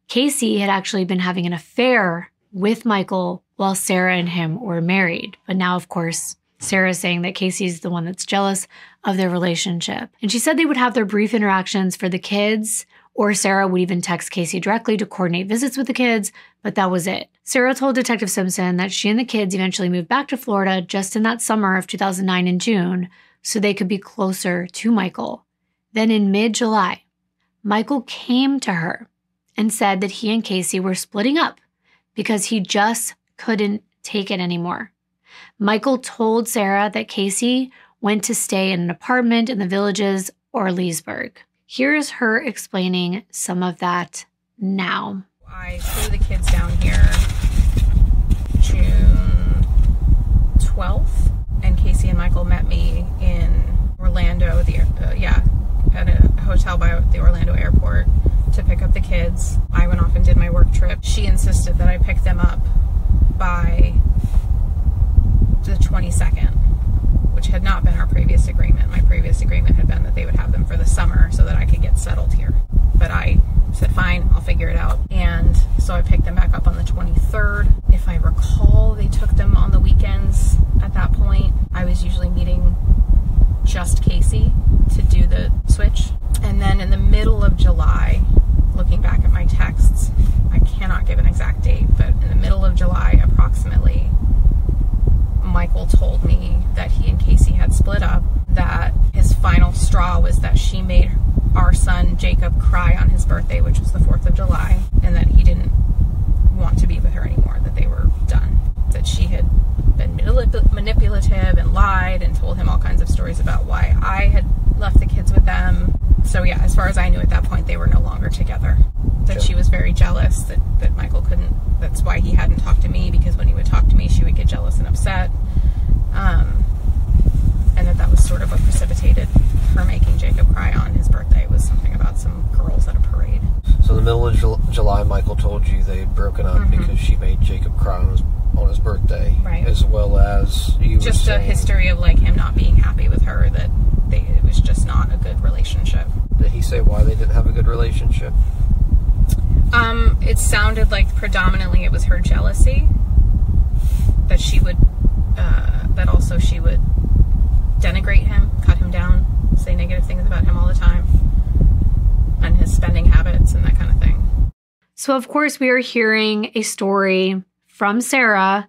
Casey had actually been having an affair with Michael while Sarah and him were married. But now, of course, Sarah's saying that Casey's the one that's jealous of their relationship. And she said they would have their brief interactions for the kids, or Sarah would even text Casey directly to coordinate visits with the kids, but that was it. Sarah told Detective Simpson that she and the kids eventually moved back to Florida just in that summer of 2009 in June so they could be closer to Michael. Then in mid-July, Michael came to her and said that he and Casey were splitting up because he just couldn't take it anymore. Michael told Sarah that Casey went to stay in an apartment in the Villages or Leesburg. Here's her explaining some of that now. I flew the kids down here June 12th, and Casey and Michael met me in Orlando, at a hotel by the Orlando airport to pick up the kids. I went off and did my work trip. She insisted that I pick them up by the 22nd, which had not been our previous agreement. My previous agreement had been that they would have them for the summer so that I could get settled here. But I said, fine, I'll figure it out. And so I picked them back up on the 23rd. If I recall, they took them on the weekends at that point. I was usually meeting just Casey to do the switch. And then in the middle of July, looking back at my texts, I cannot give an exact date, but in the middle of July approximately, Michael told me that he and Casey had split up, that his final straw was that she made our son Jacob cry on his birthday, which was the 4th of July, and that he didn't want to be with her anymore, that they were done, that she had been manipulative and lied and told him all kinds of stories about why I had left the kids with them. So yeah, as far as I knew at that point, they were no longer together. That she was very jealous, that Michael couldn't, that's why he hadn't talked to me, because when he would talk to me, she would get jealous and upset. And that was sort of what precipitated her making Jacob cry on his birthday. It was something about some girls at a parade. So in the middle of July, Michael told you they had broken up because she made Jacob cry on his birthday. Right. As well as you just a history of like him not being happy with her, that it was just not a good relationship. Did he say why they didn't have a good relationship? It sounded like predominantly it was her jealousy, that she would, that also she would denigrate him, cut him down, say negative things about him all the time, and his spending habits and that kind of thing. So of course we are hearing a story from Sarah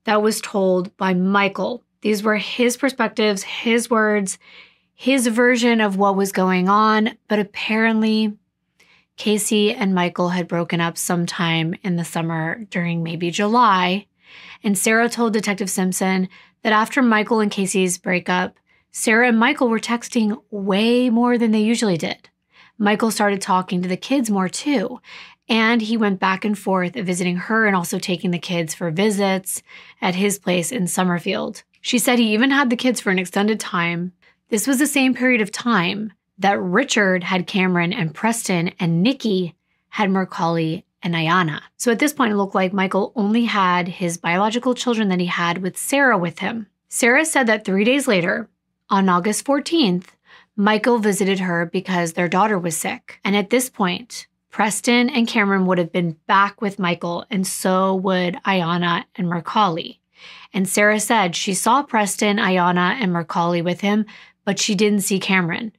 that was told by Michael. These were his perspectives, his words, his version of what was going on, but apparently Casey and Michael had broken up sometime in the summer during maybe July, and Sarah told Detective Simpson that after Michael and Casey's breakup, Sarah and Michael were texting way more than they usually did. Michael started talking to the kids more too, and he went back and forth visiting her and also taking the kids for visits at his place in Summerfield. She said he even had the kids for an extended time. This was the same period of time that Richard had Cameron and Preston, and Nikki had Macaulay and Ayanna. So at this point, it looked like Michael only had his biological children that he had with Sarah with him. Sarah said that 3 days later, on August 14th, Michael visited her because their daughter was sick. And at this point, Preston and Cameron would have been back with Michael, and so would Ayanna and Macaulay. And Sarah said she saw Preston, Ayanna, and Macaulay with him, but she didn't see Cameron.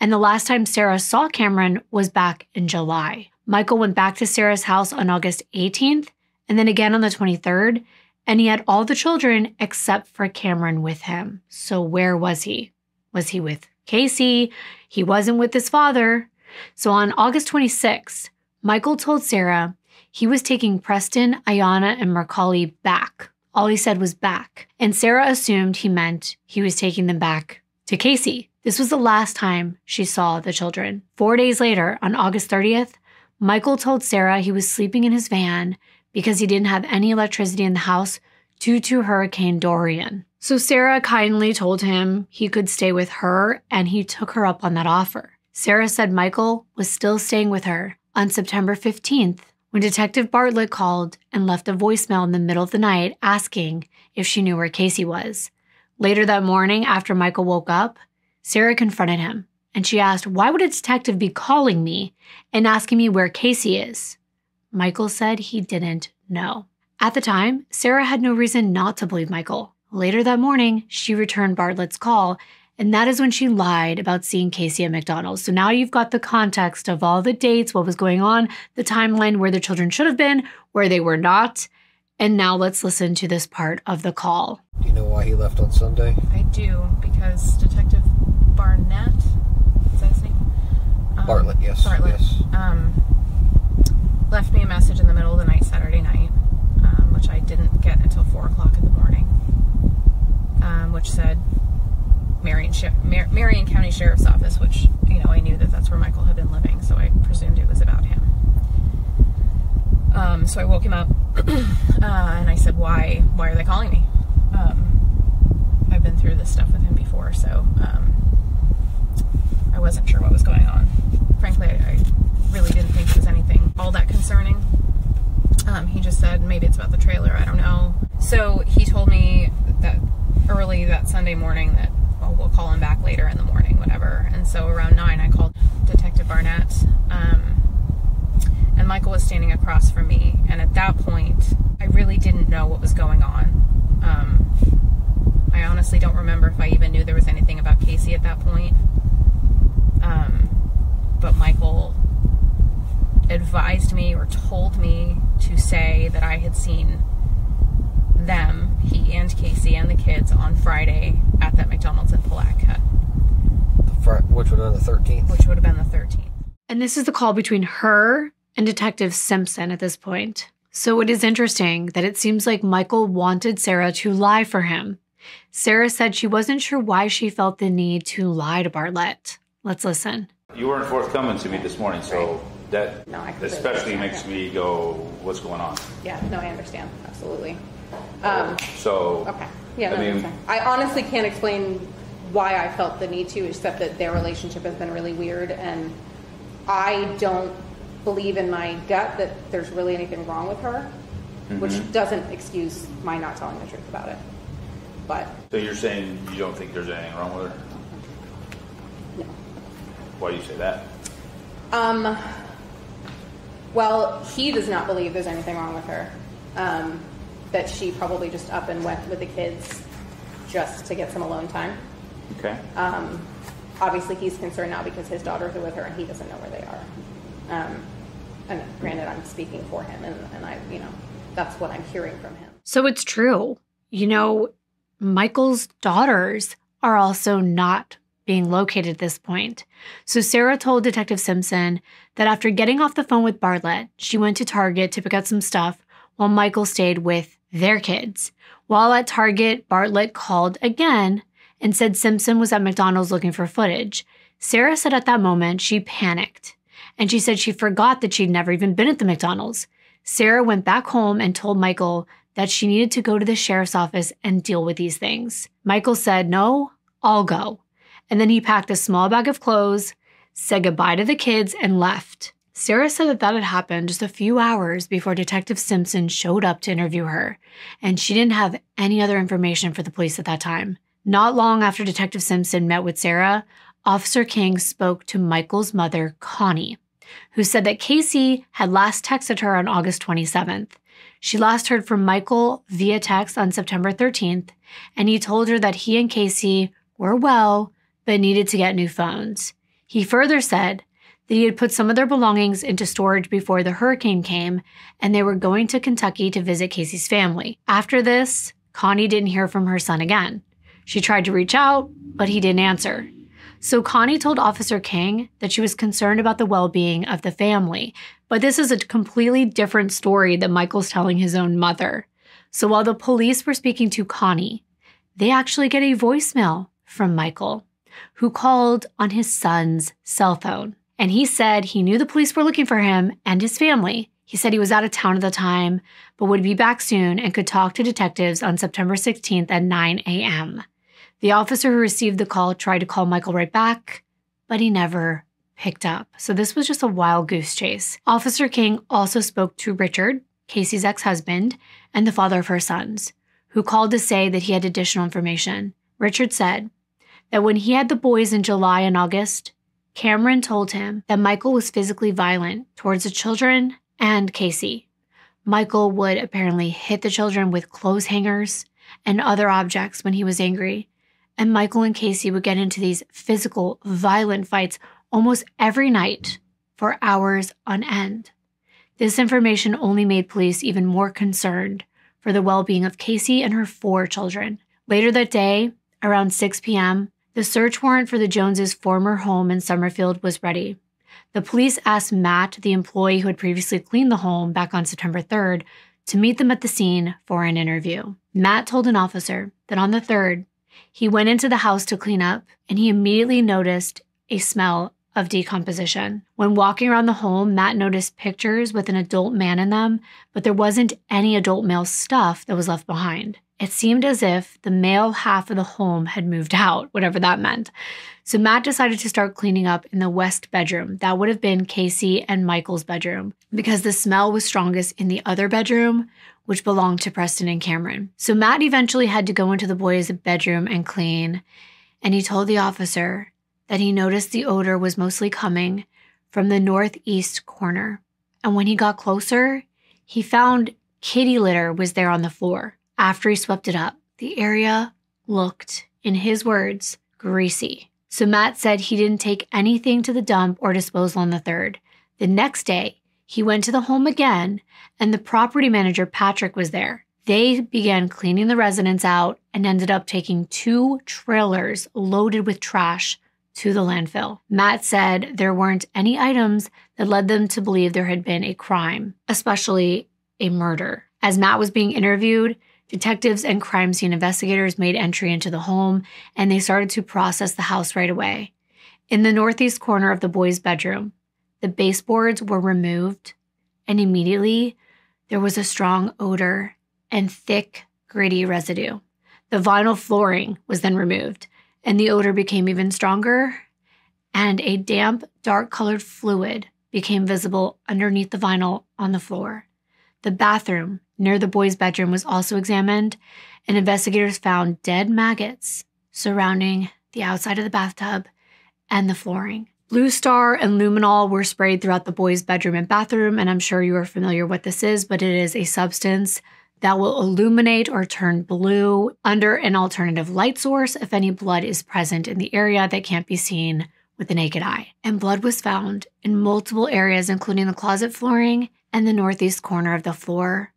And the last time Sarah saw Cameron was back in July. Michael went back to Sarah's house on August 18th, and then again on the 23rd, and he had all the children except for Cameron with him. So where was he? Was he with Casey? He wasn't with his father. So on August 26th, Michael told Sarah he was taking Preston, Ayanna, and Macaulay back. All he said was back. And Sarah assumed he meant he was taking them back to Casey. This was the last time she saw the children. 4 days later, on August 30th, Michael told Sarah he was sleeping in his van because he didn't have any electricity in the house due to Hurricane Dorian. So Sarah kindly told him he could stay with her, and he took her up on that offer. Sarah said Michael was still staying with her on September 15th when Detective Bartlett called and left a voicemail in the middle of the night asking if she knew where Casey was. Later that morning, after Michael woke up, Sarah confronted him, and she asked, "Why would a detective be calling me and asking me where Casey is?" Michael said he didn't know. At the time, Sarah had no reason not to believe Michael. Later that morning, she returned Bartlett's call, and that is when she lied about seeing Casey at McDonald's. So now you've got the context of all the dates, what was going on, the timeline where the children should have been, where they were not. And now let's listen to this part of the call. Do you know why he left on Sunday? I do, because Detective Barnett, is that his name? Bartlett, yes. Bartlett, yes. Left me a message in the middle of the night, Saturday night, which I didn't get until 4 o'clock in the morning, which said Marion County Sheriff's Office, which, I knew that that's where Michael had been living, so I presumed it was about him. So I woke him up, and I said, why are they calling me? I've been through this stuff with him before, so I wasn't sure what was going on. Frankly, I really didn't think it was anything all that concerning. He just said, maybe it's about the trailer, I don't know. So he told me that early that Sunday morning that, well, we'll call him back later in the morning, whatever. And so around 9, I called Detective Barnett, and Michael was standing across from me. And at that point, I really didn't know what was going on. I honestly don't remember if I even knew there was anything about Casey at that point. But Michael advised me or told me to say that I had seen them, he and Casey and the kids, on Friday at that McDonald's in Palatka. Which would have been the 13th? Which would have been the 13th. And this is the call between her and Detective Simpson at this point. So it is interesting that it seems like Michael wanted Sarah to lie for him. Sarah said she wasn't sure why she felt the need to lie to Bartlett. Let's listen. You weren't forthcoming to me this morning, so that especially makes me go, what's going on? Yeah, no, I understand. Absolutely. Okay. Yeah, I honestly can't explain why I felt the need to, except that their relationship has been really weird, and I don't believe in my gut that there's really anything wrong with her, which doesn't excuse my not telling the truth about it. But so you're saying you don't think there's anything wrong with her? No. Why do you say that? Well, he does not believe there's anything wrong with her. That she probably just up and went with the kids just to get some alone time. Okay. Obviously, he's concerned now because his daughters are with her and he doesn't know where they are. And granted, I'm speaking for him, and I, that's what I'm hearing from him. So it's true. Michael's daughters are also not being located at this point. So Sarah told Detective Simpson that after getting off the phone with Bartlett, she went to Target to pick up some stuff while Michael stayed with their kids. While at Target, Bartlett called again and said Simpson was at McDonald's looking for footage. Sarah said at that moment she panicked, and she said she forgot that she'd never even been at the McDonald's. Sarah went back home and told Michael that she needed to go to the sheriff's office and deal with these things. Michael said, "No, I'll go." And then he packed a small bag of clothes, said goodbye to the kids, and left. Sarah said that had happened just a few hours before Detective Simpson showed up to interview her, and she didn't have any other information for the police at that time. Not long after Detective Simpson met with Sarah, Officer King spoke to Michael's mother, Connie, who said that Casey had last texted her on August 27th. She last heard from Michael via text on September 13th, and he told her that he and Casey were well, but needed to get new phones. He further said that he had put some of their belongings into storage before the hurricane came, and they were going to Kentucky to visit Casey's family. After this, Connie didn't hear from her son again. She tried to reach out, but he didn't answer. So Connie told Officer King that she was concerned about the well-being of the family, but this is a completely different story that Michael's telling his own mother. So while the police were speaking to Connie, they actually get a voicemail from Michael. who called on his son's cell phone. And he said he knew the police were looking for him and his family. He said he was out of town at the time, but would be back soon and could talk to detectives on September 16th at 9 a.m. The officer who received the call tried to call Michael right back, but he never picked up. So this was just a wild goose chase. Officer King also spoke to Richard, Casey's ex-husband, and the father of her sons, who called to say that he had additional information. Richard said that when he had the boys in July and August, Cameron told him that Michael was physically violent towards the children and Casey. Michael would apparently hit the children with clothes hangers and other objects when he was angry, and Michael and Casey would get into these physical, violent fights almost every night for hours on end. This information only made police even more concerned for the well-being of Casey and her 4 children. Later that day, around 6 p.m., the search warrant for the Joneses' former home in Summerfield was ready. The police asked Matt, the employee who had previously cleaned the home back on September 3rd, to meet them at the scene for an interview. Matt told an officer that on the 3rd, he went into the house to clean up, and he immediately noticed a smell of decomposition. When walking around the home, Matt noticed pictures with an adult man in them, but there wasn't any adult male stuff that was left behind. It seemed as if the male half of the home had moved out, whatever that meant. So Matt decided to start cleaning up in the west bedroom. That would have been Casey and Michael's bedroom, because the smell was strongest in the other bedroom, which belonged to Preston and Cameron. So Matt eventually had to go into the boys' bedroom and clean, and he told the officer that he noticed the odor was mostly coming from the northeast corner. And when he got closer, he found kitty litter was there on the floor. After he swept it up, the area looked, in his words, greasy. So Matt said he didn't take anything to the dump or disposal on the 3rd. The next day, he went to the home again, and the property manager, Patrick, was there. They began cleaning the residence out and ended up taking 2 trailers loaded with trash to the landfill. Matt said there weren't any items that led them to believe there had been a crime, especially a murder. As Matt was being interviewed, detectives and crime scene investigators made entry into the home, and they started to process the house right away. In the northeast corner of the boys' bedroom, the baseboards were removed, and immediately there was a strong odor and thick, gritty residue. The vinyl flooring was then removed, and the odor became even stronger, and a damp, dark-colored fluid became visible underneath the vinyl on the floor. The bathroom near the boys' bedroom was also examined, and investigators found dead maggots surrounding the outside of the bathtub and the flooring. Blue Star and luminol were sprayed throughout the boys' bedroom and bathroom, and I'm sure you are familiar what this is, but it is a substance that will illuminate or turn blue under an alternative light source if any blood is present in the area that can't be seen with the naked eye. And blood was found in multiple areas, including the closet flooring and the northeast corner of the floor,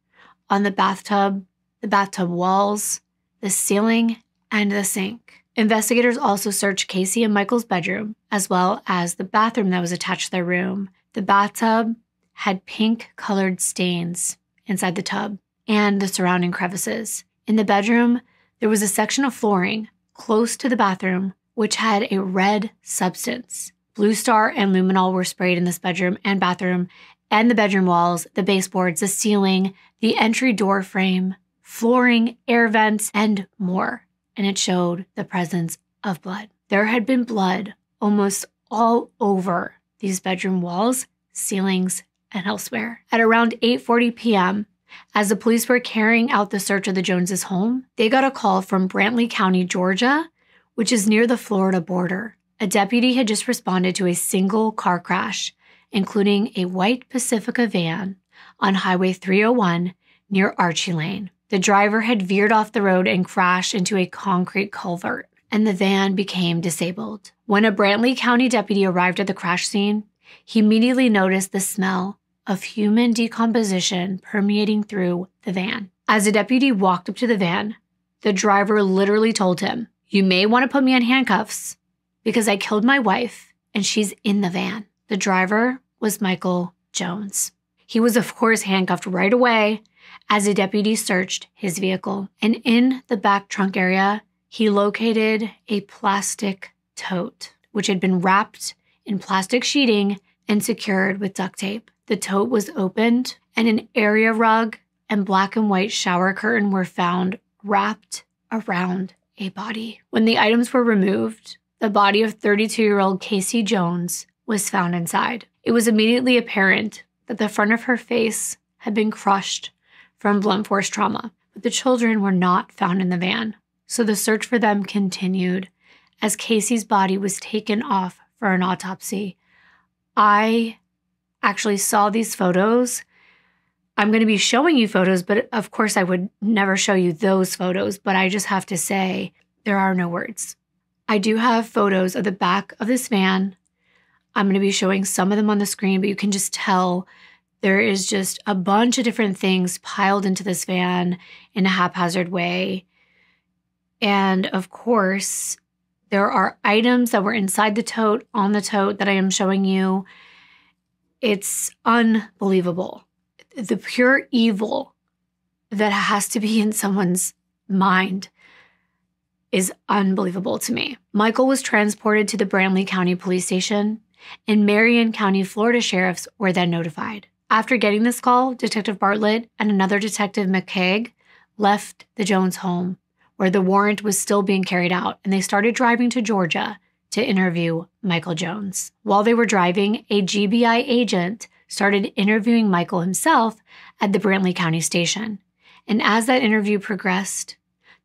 on the bathtub walls, the ceiling, and the sink. Investigators also searched Casey and Michael's bedroom, as well as the bathroom that was attached to their room. The bathtub had pink-colored stains inside the tub and the surrounding crevices. In the bedroom, there was a section of flooring close to the bathroom which had a red substance. Blue Star and luminol were sprayed in this bedroom and bathroom, and the bedroom walls, the baseboards, the ceiling, the entry door frame, flooring, air vents, and more. And it showed the presence of blood. There had been blood almost all over these bedroom walls, ceilings, and elsewhere. At around 8:40 p.m., as the police were carrying out the search of the Joneses' home, they got a call from Brantley County, Georgia, which is near the Florida border. A deputy had just responded to a single car crash, including a white Pacifica van on Highway 301 near Archie Lane. The driver had veered off the road and crashed into a concrete culvert, and the van became disabled. When a Brantley County deputy arrived at the crash scene, he immediately noticed the smell of human decomposition permeating through the van. As the deputy walked up to the van, the driver literally told him, "You may want to put me on handcuffs because I killed my wife and she's in the van." The driver was Michael Jones. He was, of course, handcuffed right away as the deputy searched his vehicle. And in the back trunk area, he located a plastic tote, which had been wrapped in plastic sheeting and secured with duct tape. The tote was opened, and an area rug and black and white shower curtain were found wrapped around a body. When the items were removed, the body of 32-year-old Casey Jones was found inside. It was immediately apparent that the front of her face had been crushed from blunt force trauma, but the children were not found in the van. So the search for them continued as Casey's body was taken off for an autopsy. I actually saw these photos. I'm going to be showing you photos, but of course I would never show you those photos, but I just have to say there are no words. I do have photos of the back of this van. I'm going to be showing some of them on the screen, but you can just tell there is just a bunch of different things piled into this van in a haphazard way. And of course, there are items that were inside the tote, on the tote that I am showing you. It's unbelievable. The pure evil that has to be in someone's mind is unbelievable to me. Michael was transported to the Brandley County Police Station, and Marion County, Florida sheriffs were then notified. After getting this call, Detective Bartlett and another Detective McCaig left the Jones home, where the warrant was still being carried out, and they started driving to Georgia to interview Michael Jones. While they were driving, a GBI agent started interviewing Michael himself at the Brandley County station. And as that interview progressed,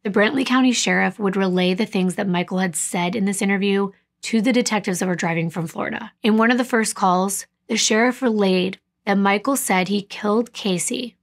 the Brandley County sheriff would relay the things that Michael had said in this interview to the detectives that were driving from Florida. In one of the first calls, the sheriff relayed that Michael said he killed Casey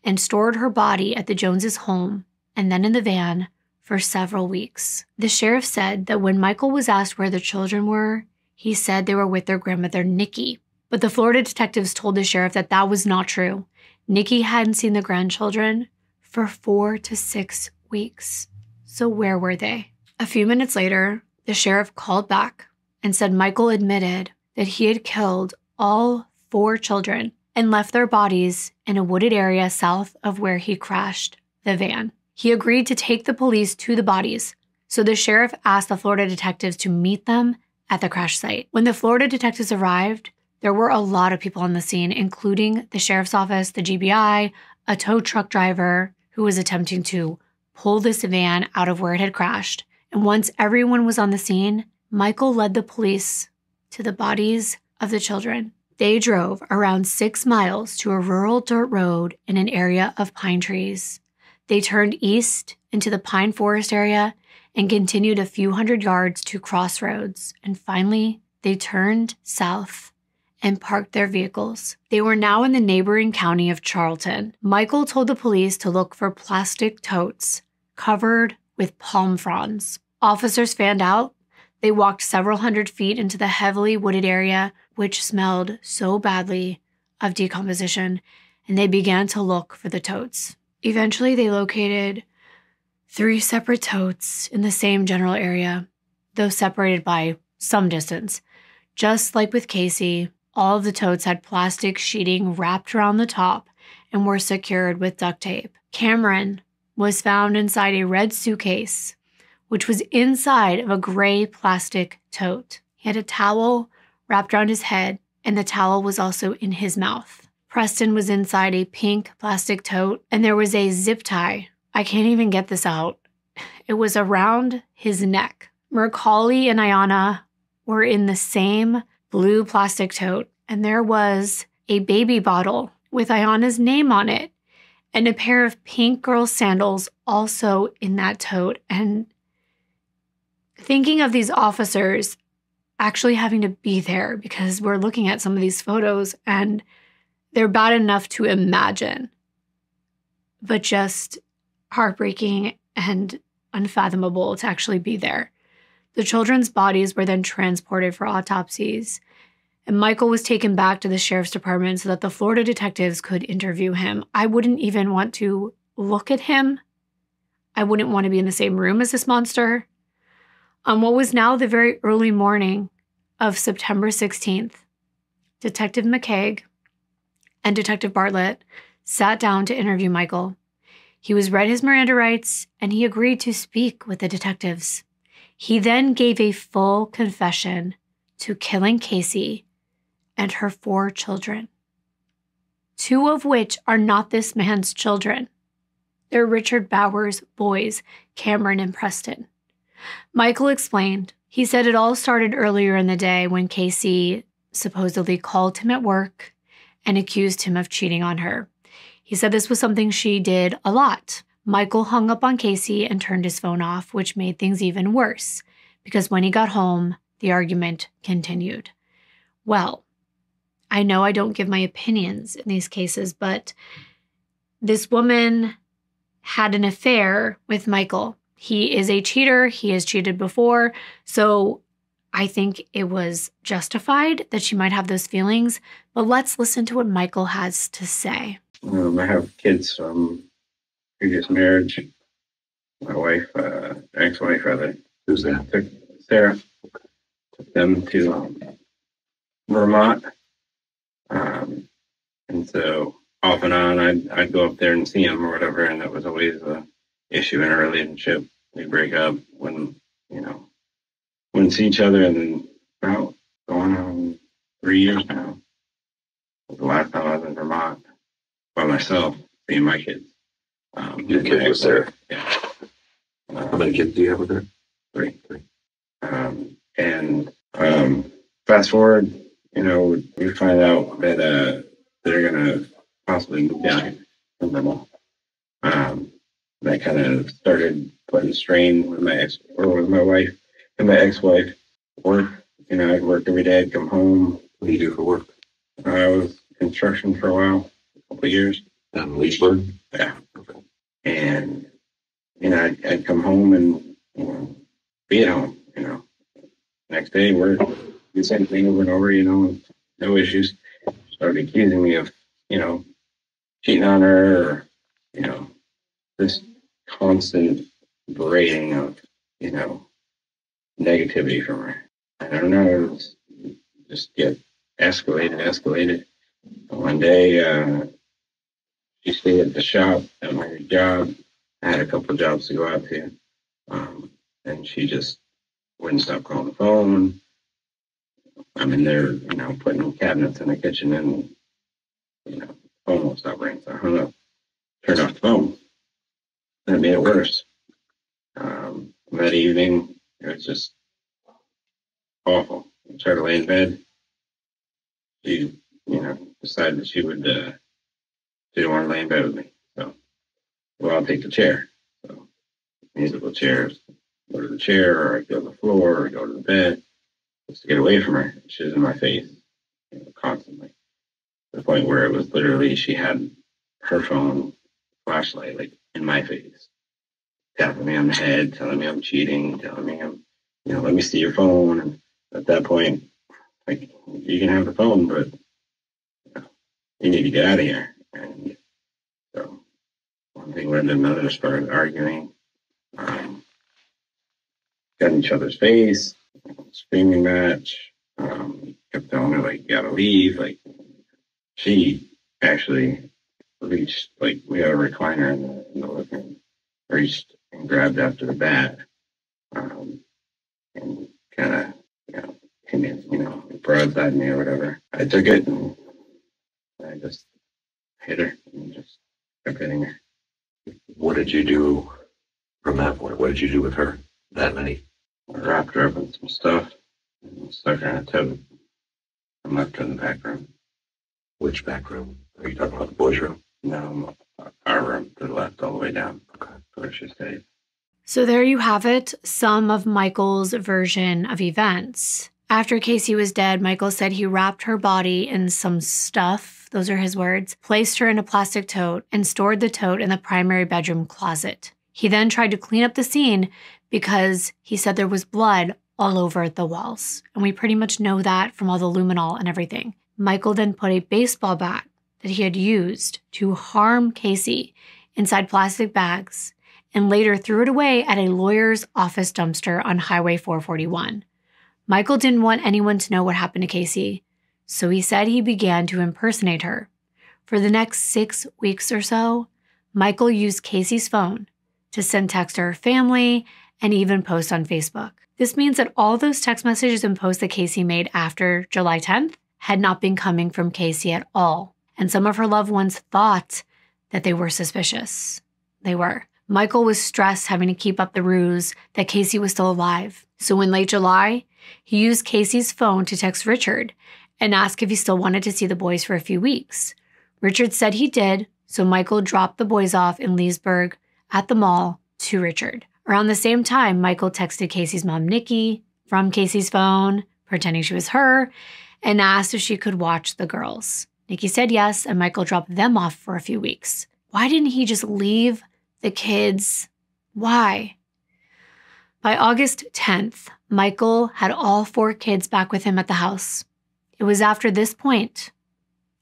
and stored her body at the Joneses' home and then in the van for several weeks. The sheriff said that when Michael was asked where the children were, he said they were with their grandmother, Nikki. But the Florida detectives told the sheriff that that was not true. Nikki hadn't seen the grandchildren for 4 to 6 weeks. So where were they? A few minutes later, the sheriff called back and said Michael admitted that he had killed all 4 children and left their bodies in a wooded area south of where he crashed the van. He agreed to take the police to the bodies, so the sheriff asked the Florida detectives to meet them at the crash site. When the Florida detectives arrived, there were a lot of people on the scene, including the sheriff's office, the GBI, a tow truck driver who was attempting to pull this van out of where it had crashed. And once everyone was on the scene, Michael led the police to the bodies of the children. They drove around 6 miles to a rural dirt road in an area of pine trees. They turned east into the pine forest area and continued a few hundred yards to crossroads. And finally, they turned south and parked their vehicles. They were now in the neighboring county of Charlton. Michael told the police to look for plastic totes covered with palm fronds. Officers fanned out. They walked several hundred feet into the heavily wooded area, which smelled so badly of decomposition, and they began to look for the totes. Eventually, they located 3 separate totes in the same general area, though separated by some distance. Just like with Casey, all of the totes had plastic sheeting wrapped around the top and were secured with duct tape. Cameron was found inside a red suitcase, which was inside of a gray plastic tote. He had a towel wrapped around his head, and the towel was also in his mouth. Preston was inside a pink plastic tote, and there was a zip tie. I can't even get this out. It was around his neck. Macaulay and Ayanna were in the same blue plastic tote, and there was a baby bottle with Ayanna's name on it and a pair of pink girl sandals also in that tote. And thinking of these officers actually having to be there, because we're looking at some of these photos and they're bad enough to imagine, but just heartbreaking and unfathomable to actually be there. The children's bodies were then transported for autopsies, and Michael was taken back to the sheriff's department so that the Florida detectives could interview him. I wouldn't even want to look at him. I wouldn't want to be in the same room as this monster. On what was now the very early morning of September 16th, Detective McCaig and Detective Bartlett sat down to interview Michael. He was read his Miranda rights, and he agreed to speak with the detectives. He then gave a full confession to killing Casey and her 4 children, 2 of which are not this man's children. They're Richard Bauer's boys, Cameron and Preston. Michael explained. He said it all started earlier in the day when Casey supposedly called him at work and accused him of cheating on her. He said this was something she did a lot. Michael hung up on Casey and turned his phone off, which made things even worse, because when he got home, the argument continued. Well, I know I don't give my opinions in these cases, but this woman had an affair with Michael. He is a cheater. He has cheated before. So I think it was justified that she might have those feelings. But let's listen to what Michael has to say. I have kids from previous marriage. My wife, ex-wife rather. Who's that? Sarah. Took them to Vermont. And so off and on, I'd go up there and see them or whatever, and that was always an issue in a relationship. We'd break up when, wouldn't see each other, and then about going on 3 years now. The last time I was in Vermont by myself, seeing my kids. Your kid was there? Yeah. How many kids do you have with her? 3. Fast forward, we find out that they're going to possibly move down here from Vermont. That kind of started putting strain with my wife and my ex-wife. Work, I'd work every day. I'd come home. What do you do for work? I was construction for a while, a couple of years. Down in Leechburg? Yeah. Okay. And, I'd come home and, be at home, Next day, work, do the same thing over and over, no issues. Started accusing me of, cheating on her or, this constant berating of, negativity from her. I don't know, it was just get escalated. One day, she stayed at the shop at my job. I had a couple of jobs to go out to. And she just wouldn't stop calling the phone. I'm in there, putting cabinets in the kitchen, and, the phone won't stop ringing. So I hung up, turned off the phone. And it made it worse. That evening, it was just awful. I tried to lay in bed. She, decided that she didn't want to lay in bed with me. So, well, I'll take the chair. So, musical chairs. Go to the chair, or I go to the floor, or go to the bed, just to get away from her. She was in my face, constantly. To the point where it was literally, she had her phone flashlight, in my face, tapping me on the head, telling me I'm cheating, telling me I'm, let me see your phone. And at that point, you can have the phone, but you need to get out of here. And so one thing led to another, started arguing. Got in each other's face, screaming match, kept telling her, you gotta leave. She actually reached, we had a recliner in the living room, reached and grabbed after the bat, and kind of, hit me, broadside me or whatever. I took it, and I just hit her, and just kept hitting her. What did you do from that point? What did you do with her that night? I wrapped her up in some stuff, and stuck her in a tub, and left her in the back room. Which back room? Are you talking about the boys' room? No, our room to the left, all the way down. Okay, where she stayed. So there you have it, some of Michael's version of events. After Casey was dead, Michael said he wrapped her body in some stuff, those are his words, placed her in a plastic tote, and stored the tote in the primary bedroom closet. He then tried to clean up the scene because he said there was blood all over the walls. And we pretty much know that from all the luminol and everything. Michael then put a baseball bat that he had used to harm Casey inside plastic bags and later threw it away at a lawyer's office dumpster on Highway 441. Michael didn't want anyone to know what happened to Casey, so he said he began to impersonate her. For the next 6 weeks or so, Michael used Casey's phone to send texts to her family and even post on Facebook. This means that all those text messages and posts that Casey made after July 10th had not been coming from Casey at all. And some of her loved ones thought that they were suspicious. They were. Michael was stressed having to keep up the ruse that Casey was still alive. So in late July, he used Casey's phone to text Richard and ask if he still wanted to see the boys for a few weeks. Richard said he did, so Michael dropped the boys off in Leesburg at the mall to Richard. Around the same time, Michael texted Casey's mom, Nikki, from Casey's phone, pretending she was her, and asked if she could watch the girls. Nikki said yes, and Michael dropped them off for a few weeks. Why didn't he just leave the kids? Why? By August 10th, Michael had all 4 kids back with him at the house. It was after this point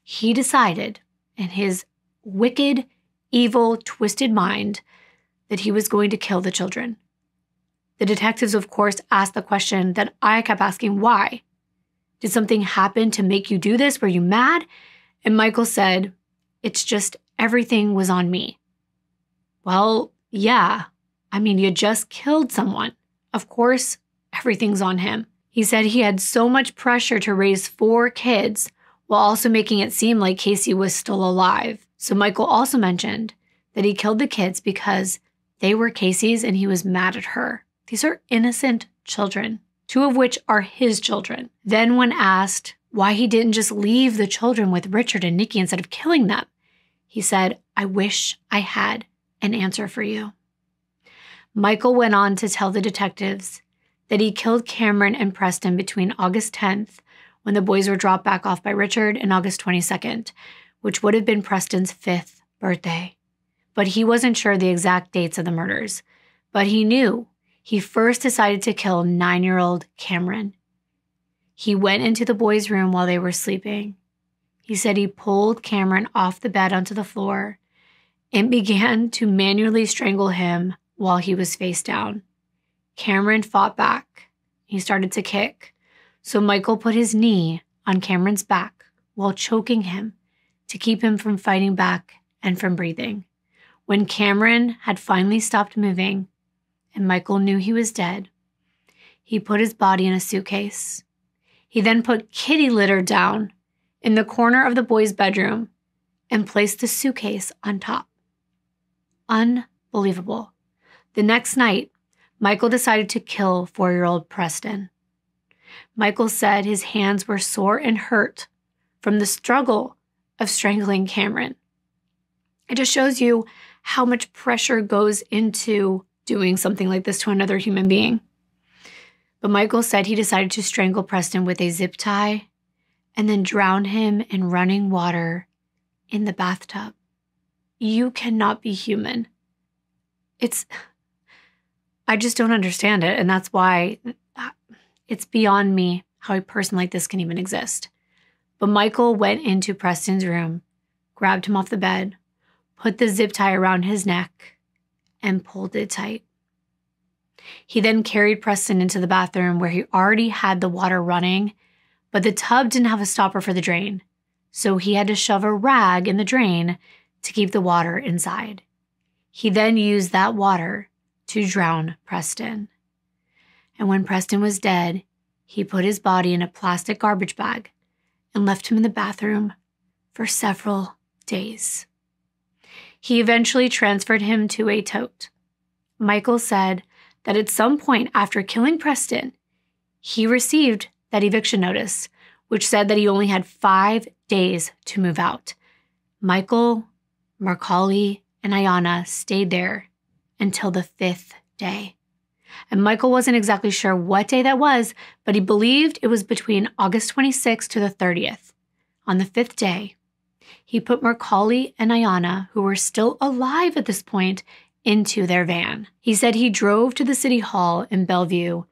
he decided, in his wicked, evil, twisted mind, that he was going to kill the children. The detectives, of course, asked the question that I kept asking, why? Did something happen to make you do this? Were you mad? And Michael said, it's just everything was on me. Well, yeah. I mean, you just killed someone. Of course, everything's on him. He said he had so much pressure to raise 4 kids while also making it seem like Casey was still alive. So Michael also mentioned that he killed the kids because they were Casey's and he was mad at her. These are innocent children, 2 of which are his children. Then when asked why he didn't just leave the children with Richard and Nikki instead of killing them, he said, I wish I had an answer for you. Michael went on to tell the detectives that he killed Cameron and Preston between August 10th, when the boys were dropped back off by Richard, and August 22nd, which would have been Preston's 5th birthday. But he wasn't sure the exact dates of the murders. But he knew he first decided to kill 9-year-old Cameron. He went into the boys' room while they were sleeping. He said he pulled Cameron off the bed onto the floor and began to manually strangle him while he was face down. Cameron fought back. He started to kick. So Michael put his knee on Cameron's back while choking him to keep him from fighting back and from breathing. When Cameron had finally stopped moving and Michael knew he was dead, he put his body in a suitcase. He then put kitty litter down in the corner of the boys' bedroom and placed the suitcase on top. Unbelievable. The next night, Michael decided to kill 4-year-old Preston. Michael said his hands were sore and hurt from the struggle of strangling Cameron. It just shows you how much pressure goes into doing something like this to another human being. But Michael said he decided to strangle Preston with a zip tie and then drown him in running water in the bathtub. You cannot be human. I just don't understand it, and that's why it's beyond me how a person like this can even exist. But Michael went into Preston's room, grabbed him off the bed, put the zip tie around his neck, and pulled it tight. He then carried Preston into the bathroom where he already had the water running, but the tub didn't have a stopper for the drain, so he had to shove a rag in the drain to keep the water inside. He then used that water to drown Preston. And when Preston was dead, he put his body in a plastic garbage bag and left him in the bathroom for several days. He eventually transferred him to a tote. Michael said that at some point after killing Preston, he received that eviction notice, which said that he only had 5 days to move out. Michael, Macaulay, and Ayanna stayed there until the 5th day. And Michael wasn't exactly sure what day that was, but he believed it was between August 26th to the 30th. On the 5th day, he put Macaulay and Ayanna, who were still alive at this point, into their van. He said he drove to the city hall in Bellevue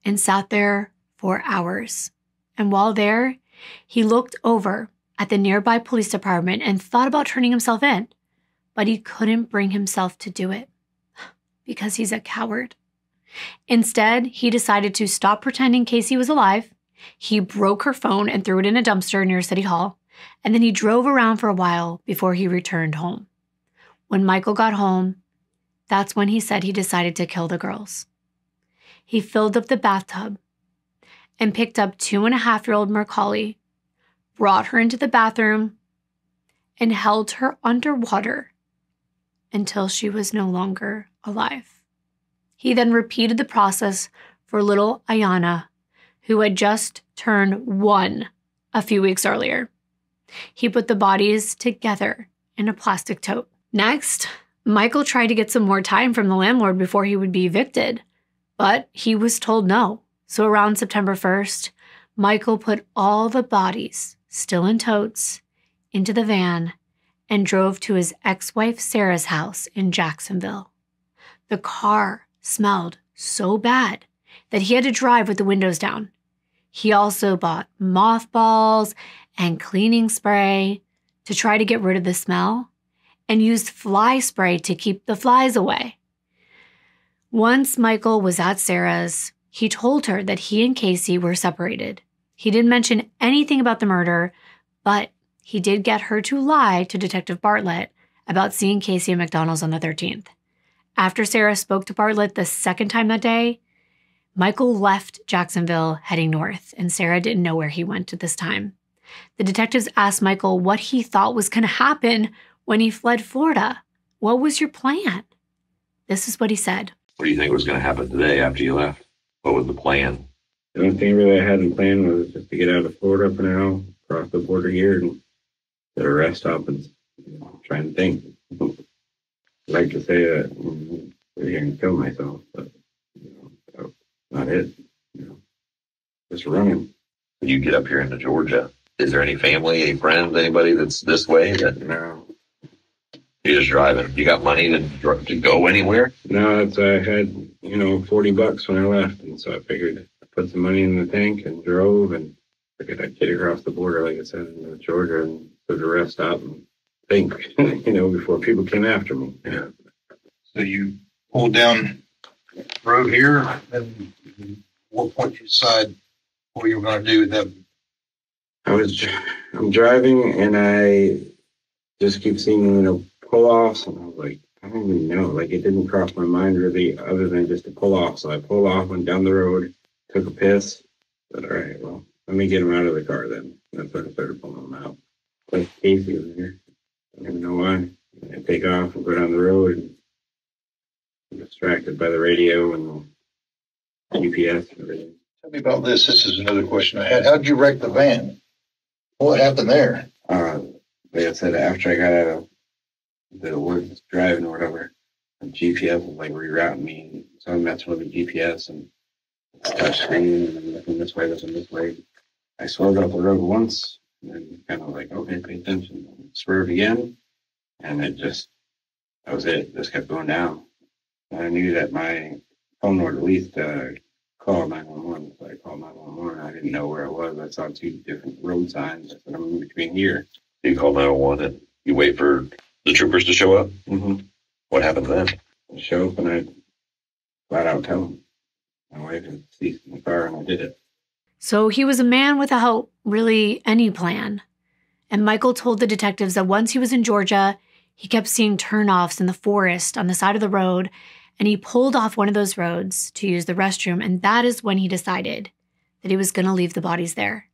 and sat there for hours. And while there, he looked over at the nearby police department and thought about turning himself in, but he couldn't bring himself to do it because he's a coward. Instead, he decided to stop pretending Casey was alive. He broke her phone and threw it in a dumpster near City Hall, and then he drove around for a while before he returned home. When Michael got home, that's when he said he decided to kill the girls. he filled up the bathtub and picked up 2.5-year-old Macaulay, brought her into the bathroom, and held her underwater until she was no longer alive. He then repeated the process for little Ayanna, who had just turned 1 a few weeks earlier. He put the bodies together in a plastic tote. Next, Michael tried to get some more time from the landlord before he would be evicted, but he was told no. So around September 1st, Michael put all the bodies, still in totes, into the van and drove to his ex-wife Sarah's house in Jacksonville. The car smelled so bad that he had to drive with the windows down. He also bought mothballs and cleaning spray to try to get rid of the smell and used fly spray to keep the flies away. Once Michael was at Sarah's, he told her that he and Casey were separated. He didn't mention anything about the murder, but he did get her to lie to Detective Bartlett about seeing Casey at McDonald's on the 13th. After Sarah spoke to Bartlett the second time that day, Michael left Jacksonville heading north, and Sarah didn't know where he went at this time. The detectives asked Michael what he thought was going to happen when he fled Florida. What was your plan? This is what he said. What do you think was going to happen today after you left? What was the plan? The only thing really I had in plan was just to get out of Florida for now, cross the border here, and get a rest stop and try and think. I'd like to say that I can kill myself, but that's not it. Just running. You get up here into Georgia. Is there any family, any friends, anybody that's this way? No. You're just driving. You got money to go anywhere? No, I had, $40 when I left, and so I figured I put some money in the tank and drove, and figured I'd get across the border, like I said, in Georgia, and go to a rest stop and think, before people came after me. Yeah. So you pulled down the road here, and what point you decide what you were going to do with that? I'm driving, and I just keep seeing, pull-offs, and I was like, I don't even know. Like, it didn't cross my mind really other than just to pull off. So I pulled off, went down the road, took a piss. Said, all right, well, let me get him out of the car then. That's when I started pulling him out. Like Casey was there. I don't even know why. I take off and go down the road, and I'm distracted by the radio and the GPS and everything. Tell me about this. This is another question I had. How'd you wreck the van? What happened there? Like I said, after I got out of the woods driving or whatever, the GPS was like rerouting me. So I messed with the GPS and touch screen and looking this way, this way. I swerved off the road once and then kind of like, okay, pay attention. Swerved again, and that was it. Just kept going down. And I knew that my phone would at least call 911. So I called 911. I didn't know where it was. I saw 2 different road signs. I said, I'm in between here. You call 911 and you wait for the troopers to show up? Mm-hmm. What happened then? They show up and I flat out tell them. My wife is deceased in the car, and I did it. So he was a man without really any plan. And Michael told the detectives that once he was in Georgia, he kept seeing turnoffs in the forest on the side of the road, and he pulled off one of those roads to use the restroom, and that is when he decided that he was going to leave the bodies there.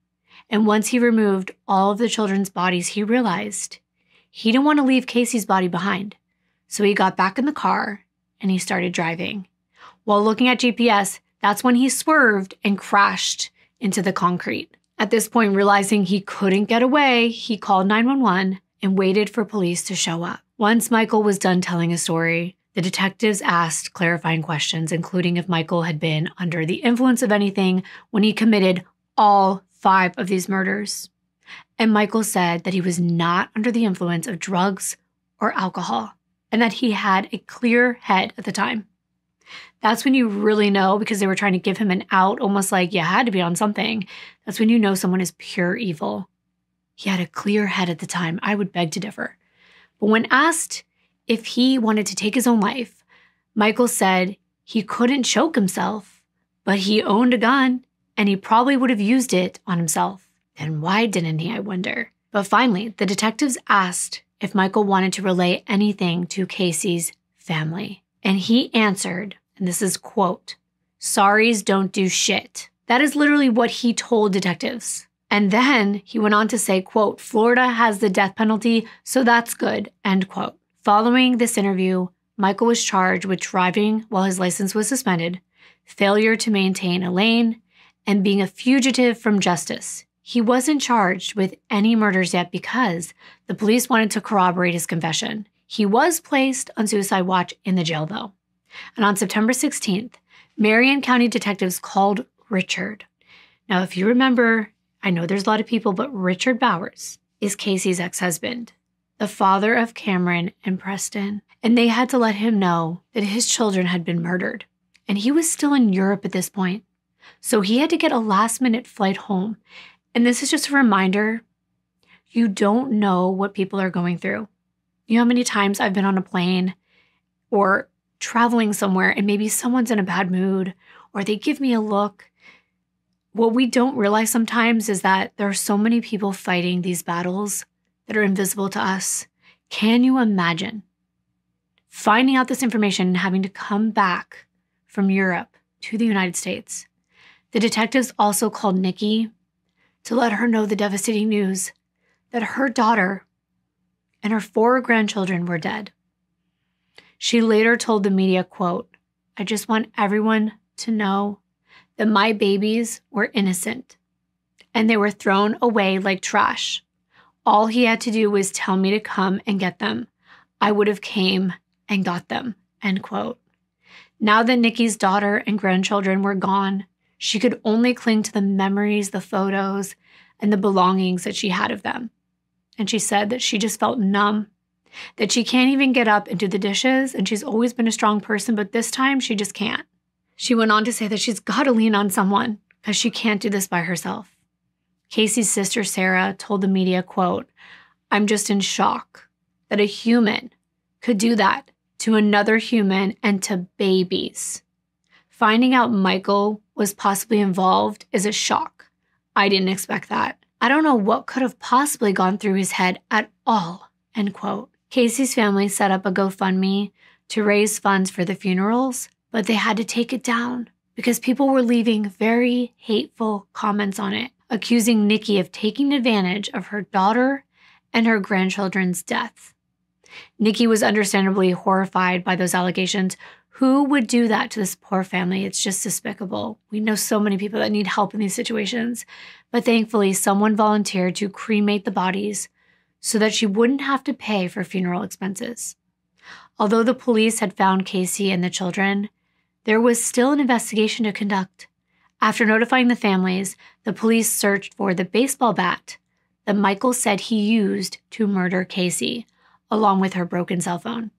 And once he removed all of the children's bodies, he realized he didn't want to leave Casey's body behind. So he got back in the car and he started driving. While looking at GPS, that's when he swerved and crashed into the concrete. At this point, realizing he couldn't get away, he called 911 and waited for police to show up. Once Michael was done telling his story, the detectives asked clarifying questions, including if Michael had been under the influence of anything when he committed all 5 of these murders. And Michael said that he was not under the influence of drugs or alcohol, and that he had a clear head at the time. That's when you really know, because they were trying to give him an out, almost like you had to be on something. That's when you know someone is pure evil. He had a clear head at the time. I would beg to differ. But when asked if he wanted to take his own life, Michael said he couldn't choke himself, but he owned a gun and he probably would have used it on himself. And why didn't he, I wonder? But finally, the detectives asked if Michael wanted to relay anything to Casey's family. And he answered, and this is quote, Sorries don't do shit. That is literally what he told detectives. And then he went on to say, quote, Florida has the death penalty, so that's good, end quote. Following this interview, Michael was charged with driving while his license was suspended, failure to maintain a lane, and being a fugitive from justice. He wasn't charged with any murders yet because the police wanted to corroborate his confession. He was placed on suicide watch in the jail, though. And on September 16th, Marion County detectives called Richard. Now, if you remember, I know there's a lot of people, but Richard Bowers is Casey's ex-husband, the father of Cameron and Preston. And they had to let him know that his children had been murdered. And he was still in Europe at this point. So he had to get a last-minute flight home. And this is just a reminder, you don't know what people are going through. You know how many times I've been on a plane or traveling somewhere and maybe someone's in a bad mood or they give me a look. What we don't realize sometimes is that there are so many people fighting these battles that are invisible to us. Can you imagine finding out this information and having to come back from Europe to the United States? The detectives also called Nikki to let her know the devastating news that her daughter and her 4 grandchildren were dead. She later told the media, quote, I just want everyone to know that my babies were innocent and they were thrown away like trash. All he had to do was tell me to come and get them. I would have came and got them, end quote. Now that Nikki's daughter and grandchildren were gone, she could only cling to the memories, the photos, and the belongings that she had of them. And she said that she just felt numb, that she can't even get up and do the dishes, and she's always been a strong person, but this time she just can't. She went on to say that she's got to lean on someone because she can't do this by herself. Casey's sister, Sarah, told the media, quote, I'm just in shock that a human could do that to another human and to babies. Finding out Michael was possibly involved is a shock. I didn't expect that. I don't know what could have possibly gone through his head at all, end quote. Casey's family set up a GoFundMe to raise funds for the funerals, but they had to take it down because people were leaving very hateful comments on it, accusing Nikki of taking advantage of her daughter and her grandchildren's death. Nikki was understandably horrified by those allegations. Who would do that to this poor family? It's just despicable. We know so many people that need help in these situations. But thankfully, someone volunteered to cremate the bodies so that she wouldn't have to pay for funeral expenses. Although the police had found Casey and the children, there was still an investigation to conduct. After notifying the families, the police searched for the baseball bat that Michael said he used to murder Casey, along with her broken cell phone.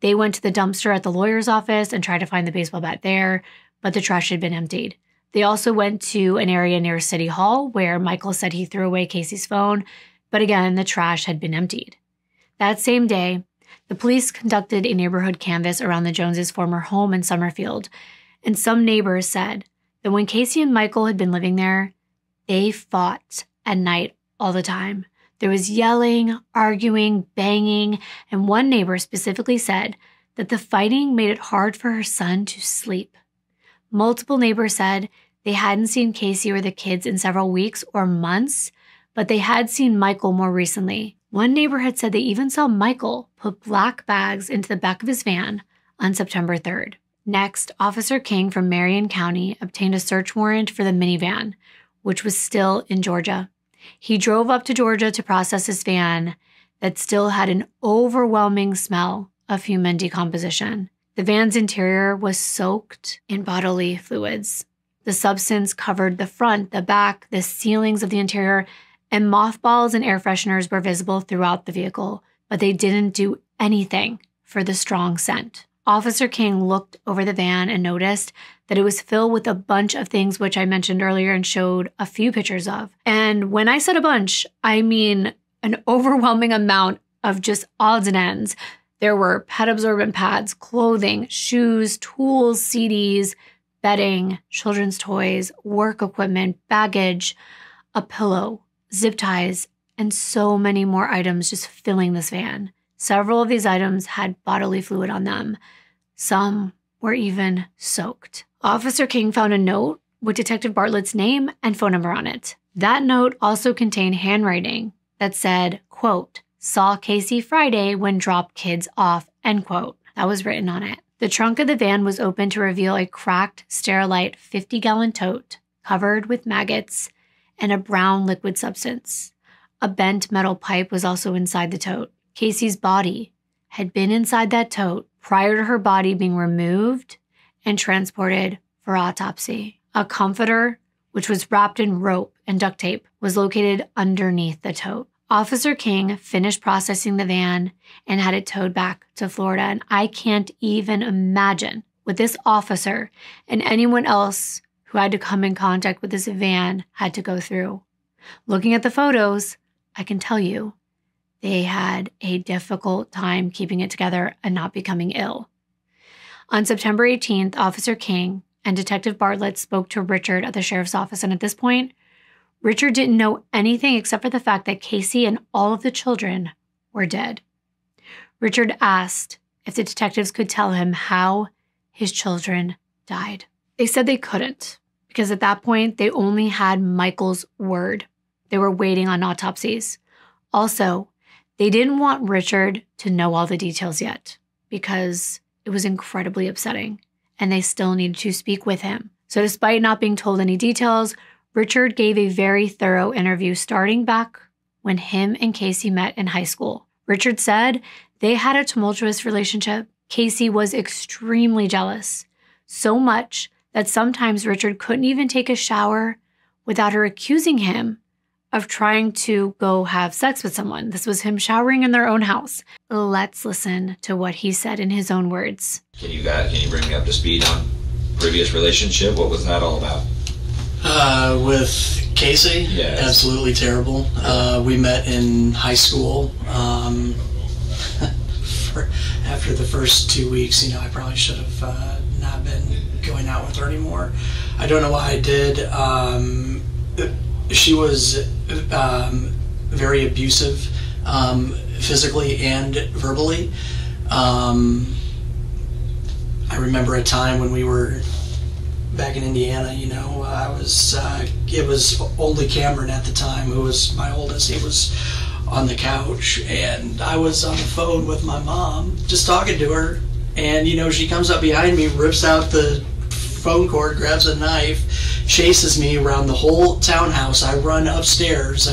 They went to the dumpster at the lawyer's office and tried to find the baseball bat there, but the trash had been emptied. They also went to an area near City Hall where Michael said he threw away Casey's phone, but again, the trash had been emptied. That same day, the police conducted a neighborhood canvass around the Joneses' former home in Summerfield, and some neighbors said that when Casey and Michael had been living there, they fought at night all the time. There was yelling, arguing, banging, and one neighbor specifically said that the fighting made it hard for her son to sleep. Multiple neighbors said they hadn't seen Casey or the kids in several weeks or months, but they had seen Michael more recently. One neighbor had said they even saw Michael put black bags into the back of his van on September 3rd. Next, Officer King from Marion County obtained a search warrant for the minivan, which was still in Georgia. He drove up to Georgia to process his van that still had an overwhelming smell of human decomposition. The van's interior was soaked in bodily fluids. The substance covered the front, the back, the ceilings of the interior, and mothballs and air fresheners were visible throughout the vehicle, but they didn't do anything for the strong scent. Officer King looked over the van and noticed that it was filled with a bunch of things which I mentioned earlier and showed a few pictures of. And when I said a bunch, I mean an overwhelming amount of just odds and ends. There were pet absorbent pads, clothing, shoes, tools, CDs, bedding, children's toys, work equipment, baggage, a pillow, zip ties, and so many more items just filling this van. Several of these items had bodily fluid on them. Some were even soaked. Officer King found a note with Detective Bartlett's name and phone number on it. That note also contained handwriting that said, quote, "Saw Casey Friday when dropped kids off," end quote. That was written on it. The trunk of the van was open to reveal a cracked Sterilite 50-gallon tote covered with maggots and a brown liquid substance. A bent metal pipe was also inside the tote. Casey's body had been inside that tote prior to her body being removed and transported for autopsy. A comforter, which was wrapped in rope and duct tape, was located underneath the tote. Officer King finished processing the van and had it towed back to Florida. And I can't even imagine what this officer and anyone else who had to come in contact with this van had to go through. Looking at the photos, I can tell you they had a difficult time keeping it together and not becoming ill. On September 18th, Officer King and Detective Bartlett spoke to Richard at the sheriff's office. And at this point, Richard didn't know anything except for the fact that Casey and all of the children were dead. Richard asked if the detectives could tell him how his children died. They said they couldn't, because at that point, they only had Michael's word. They were waiting on autopsies. Also, they didn't want Richard to know all the details yet, because it was incredibly upsetting, and they still needed to speak with him. So despite not being told any details, Richard gave a very thorough interview starting back when him and Casey met in high school. Richard said they had a tumultuous relationship. Casey was extremely jealous, so much that sometimes Richard couldn't even take a shower without her accusing him of trying to go have sex with someone. This was him showering in their own house. Let's listen to what he said in his own words. Can you bring me up to speed on previous relationship? What was that all about? With Casey? Yes. Absolutely terrible. We met in high school. After the first 2 weeks, I probably should have not been going out with her anymore. I don't know why I did. She was very abusive, physically and verbally. I remember a time when we were back in Indiana, it was only Cameron at the time, who was my oldest. He was on the couch, and I was on the phone with my mom, just talking to her, and, she comes up behind me, rips out the phone cord, grabs a knife, chases me around the whole townhouse. I run upstairs.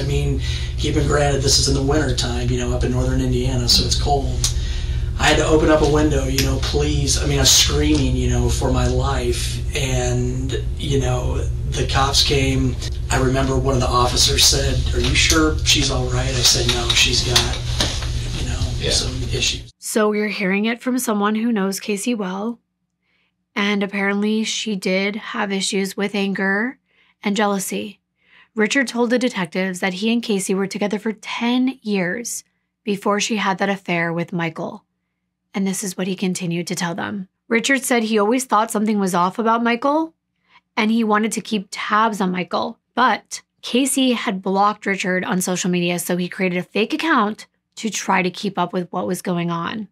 Keep in granted, this is in the winter time, up in northern Indiana, so it's cold. I had to open up a window, please. I was screaming, for my life. And, the cops came. I remember one of the officers said, "Are you sure she's all right?" I said, "No, she's got, some issues." So you're hearing it from someone who knows Casey well. And apparently she did have issues with anger and jealousy. Richard told the detectives that he and Casey were together for 10 years before she had that affair with Michael. And this is what he continued to tell them. Richard said he always thought something was off about Michael, and he wanted to keep tabs on Michael. But Casey had blocked Richard on social media, so he created a fake account to try to keep up with what was going on.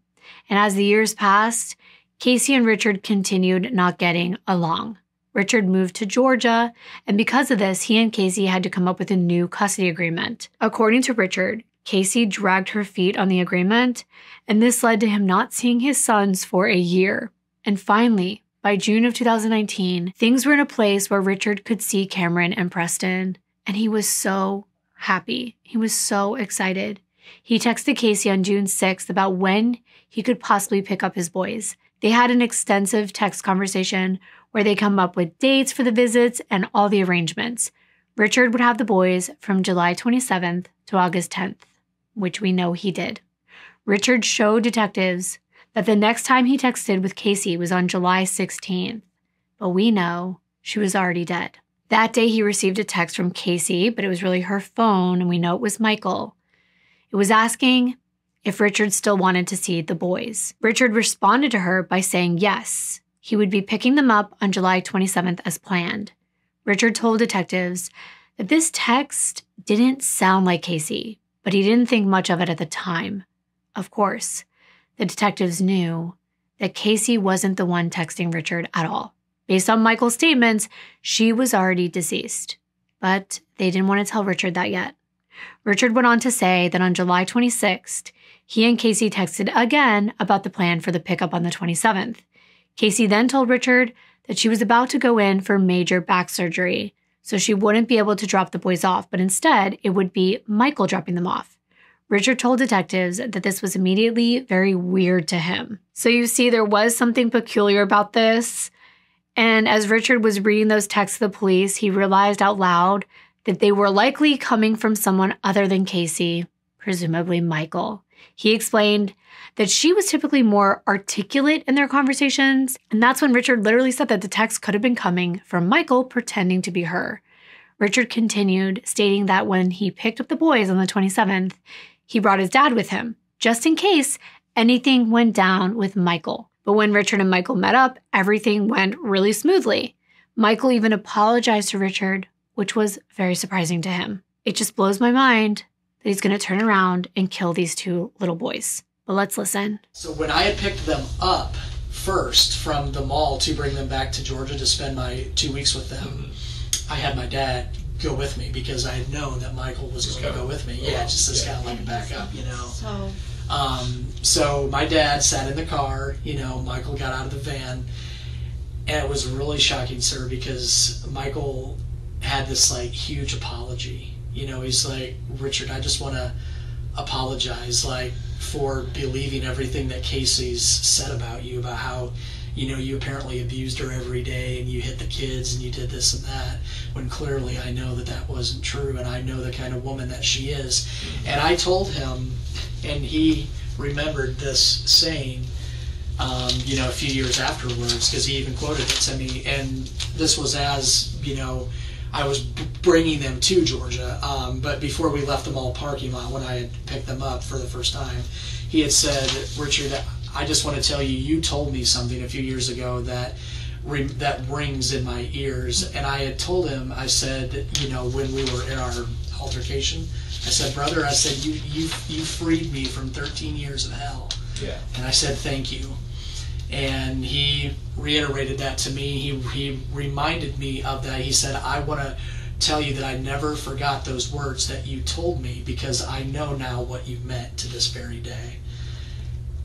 And as the years passed, Casey and Richard continued not getting along. Richard moved to Georgia, and because of this, he and Casey had to come up with a new custody agreement. According to Richard, Casey dragged her feet on the agreement, and this led to him not seeing his sons for a year. And finally, by June of 2019, things were in a place where Richard could see Cameron and Preston, and he was so happy. He was so excited. He texted Casey on June 6th about when he could possibly pick up his boys. They had an extensive text conversation where they come up with dates for the visits and all the arrangements. Richard would have the boys from July 27th to August 10th, which we know he did. Richard showed detectives that the next time he texted with Casey was on July 16th, but we know she was already dead. That day he received a text from Casey, but it was really her phone, and we know it was Michael. It was asking if Richard still wanted to see the boys. Richard responded to her by saying yes, he would be picking them up on July 27th as planned. Richard told detectives that this text didn't sound like Casey, but he didn't think much of it at the time. Of course, the detectives knew that Casey wasn't the one texting Richard at all. Based on Michael's statements, she was already deceased. But they didn't want to tell Richard that yet. Richard went on to say that on July 26th, he and Casey texted again about the plan for the pickup on the 27th. Casey then told Richard that she was about to go in for major back surgery, so she wouldn't be able to drop the boys off, but instead it would be Michael dropping them off. Richard told detectives that this was immediately very weird to him. So you see, there was something peculiar about this. And as Richard was reading those texts to the police, he realized out loud that they were likely coming from someone other than Casey, presumably Michael. He explained that she was typically more articulate in their conversations, and that's when Richard literally said that the text could have been coming from Michael pretending to be her. Richard continued, stating that when he picked up the boys on the 27th, he brought his dad with him, just in case anything went down with Michael. But when Richard and Michael met up, everything went really smoothly. Michael even apologized to Richard, which was very surprising to him. It just blows my mind that he's going to turn around and kill these two little boys. But let's listen. So when I had picked them up first from the mall to bring them back to Georgia to spend my 2 weeks with them, I had my dad go with me because I had known that Michael was going to go with me. Yeah, just as kind of like a backup, you know. So my dad sat in the car, you know, Michael got out of the van, and it was really shocking, sir, because Michael had this like huge apology. You know, he's like, Richard, I just want to apologize, like, for believing everything that Casey's said about you, about how, you know, you apparently abused her every day and you hit the kids and you did this and that, when clearly I know that that wasn't true, and I know the kind of woman that she is. And I told him, and he remembered this saying, you know, a few years afterwards, because he even quoted it to me, and this was as, you know, I was bringing them to Georgia, but before we left the mall parking lot, when I had picked them up for the first time, he had said, Richard, I just want to tell you, you told me something a few years ago that rings in my ears. And I had told him, I said, you know, when we were in our altercation, I said, brother, I said, you freed me from 13 years of hell. Yeah. And I said, thank you. And he reiterated that to me. He reminded me of that. He said, I want to tell you that I never forgot those words that you told me, because I know now what you meant to this very day.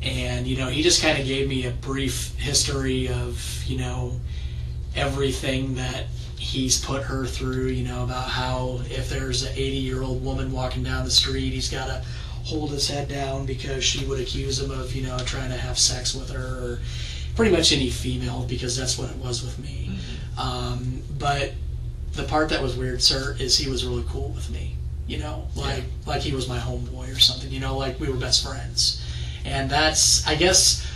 And, you know, he just kind of gave me a brief history of, you know, everything that he's put her through, you know, about how if there's an 80-year-old woman walking down the street, he's got to hold his head down because she would accuse him of, you know, trying to have sex with her, or pretty much any female, because that's what it was with me. Mm-hmm. But the part that was weird, sir, is he was really cool with me, you know, like he was my homeboy or something, you know, like we were best friends. And that's, I guess,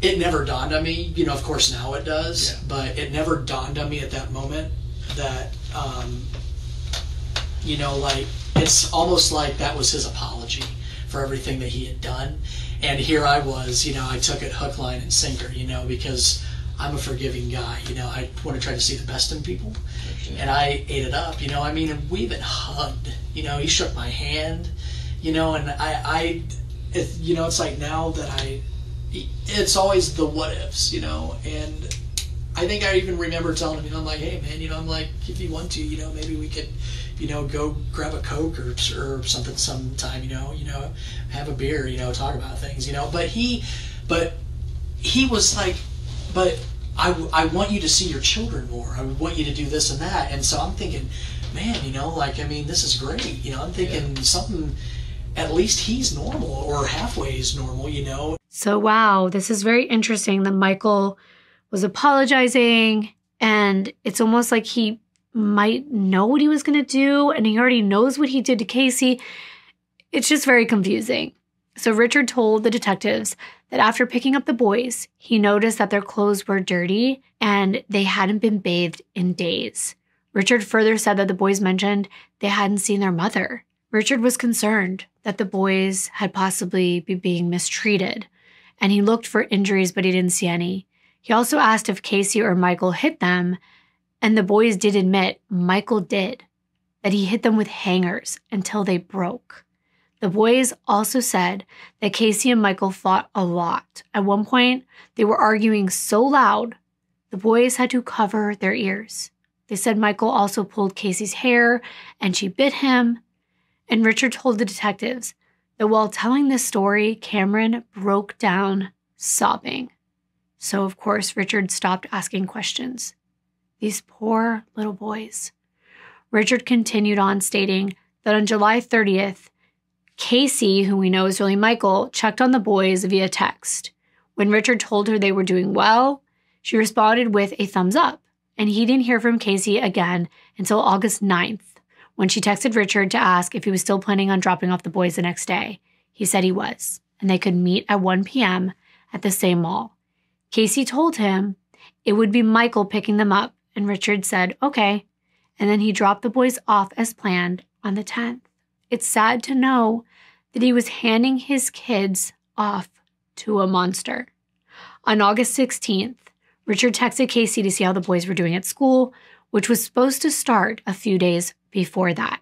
it never dawned on me, you know, of course now it does, but it never dawned on me at that moment that, you know, like, it's almost like that was his apology for everything that he had done. And here I was, you know, I took it hook, line, and sinker, you know, because I'm a forgiving guy, you know, I want to try to see the best in people. And I ate it up, you know, I mean, and we even hugged, you know, he shook my hand, you know, and you know, it's like now that it's always the what ifs, you know, and I think I even remember telling him, you know, I'm like, hey man, you know, I'm like, if you want to, you know, maybe we could, you know, go grab a Coke or something sometime, you know, have a beer, you know, talk about things, you know, but he was like, but I want you to see your children more. I want you to do this and that. And so I'm thinking, man, you know, like, I mean, this is great. You know, I'm thinking something, at least he's normal or halfway is normal, you know. So, wow, this is very interesting that Michael was apologizing, and it's almost like he might know what he was going to do, and he already knows what he did to Casey. It's just very confusing. So Richard told the detectives that after picking up the boys, he noticed that their clothes were dirty and they hadn't been bathed in days. Richard further said that the boys mentioned they hadn't seen their mother. Richard was concerned that the boys had possibly been being mistreated, and he looked for injuries, but he didn't see any. He also asked if Casey or Michael hit them, and the boys did admit Michael did, that he hit them with hangers until they broke. The boys also said that Casey and Michael fought a lot. At one point, they were arguing so loud The boys had to cover their ears. They said Michael also pulled Casey's hair and she bit him. And Richard told the detectives that while telling this story, Cameron broke down sobbing. So, of course, Richard stopped asking questions. These poor little boys. Richard continued on stating that on July 30th, Casey, who we know is really Michael, checked on the boys via text. When Richard told her they were doing well, she responded with a thumbs up, and he didn't hear from Casey again until August 9th, when she texted Richard to ask if he was still planning on dropping off the boys the next day. He said he was, and they could meet at 1 p.m. at the same mall. Casey told him it would be Michael picking them up, and Richard said, okay, and then he dropped the boys off as planned on the 10th. It's sad to know that he was handing his kids off to a monster. On August 16th, Richard texted Casey to see how the boys were doing at school, which was supposed to start a few days before that.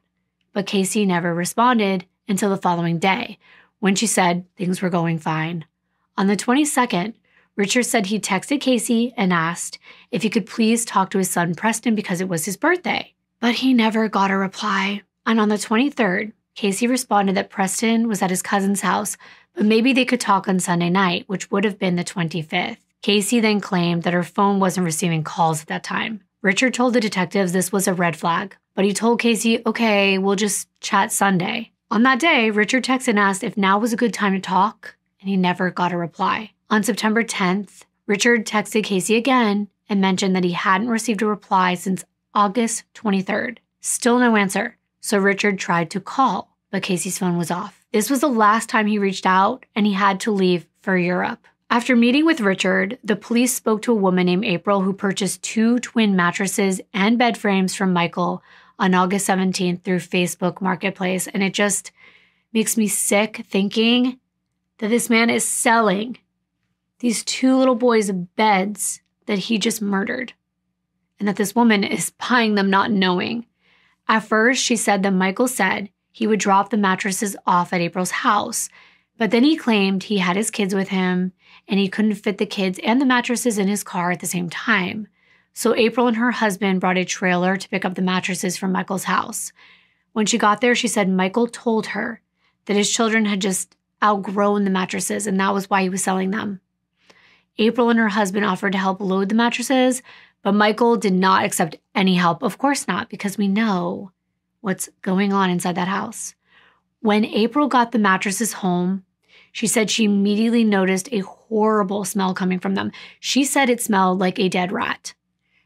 But Casey never responded until the following day, when she said things were going fine. On the 22nd, Richard said he texted Casey and asked if he could please talk to his son Preston because it was his birthday. But he never got a reply. And on the 23rd, Casey responded that Preston was at his cousin's house, but maybe they could talk on Sunday night, which would have been the 25th. Casey then claimed that her phone wasn't receiving calls at that time. Richard told the detectives this was a red flag, but he told Casey, okay, we'll just chat Sunday. On that day, Richard texted and asked if now was a good time to talk, and he never got a reply. On September 10th, Richard texted Casey again and mentioned that he hadn't received a reply since August 23rd. Still no answer, so Richard tried to call, but Casey's phone was off. This was the last time he reached out, and he had to leave for Europe. After meeting with Richard, the police spoke to a woman named April who purchased 2 twin mattresses and bed frames from Michael on August 17th through Facebook Marketplace, and it just makes me sick thinking that this man is selling these 2 little boys' beds that he just murdered, and that this woman is buying them not knowing. At first, she said that Michael said he would drop the mattresses off at April's house, but then he claimed he had his kids with him and he couldn't fit the kids and the mattresses in his car at the same time. So April and her husband brought a trailer to pick up the mattresses from Michael's house. When she got there, she said Michael told her that his children had just outgrown the mattresses and that was why he was selling them. April and her husband offered to help load the mattresses, but Michael did not accept any help. Of course not, because we know what's going on inside that house. When April got the mattresses home, she said she immediately noticed a horrible smell coming from them. She said it smelled like a dead rat.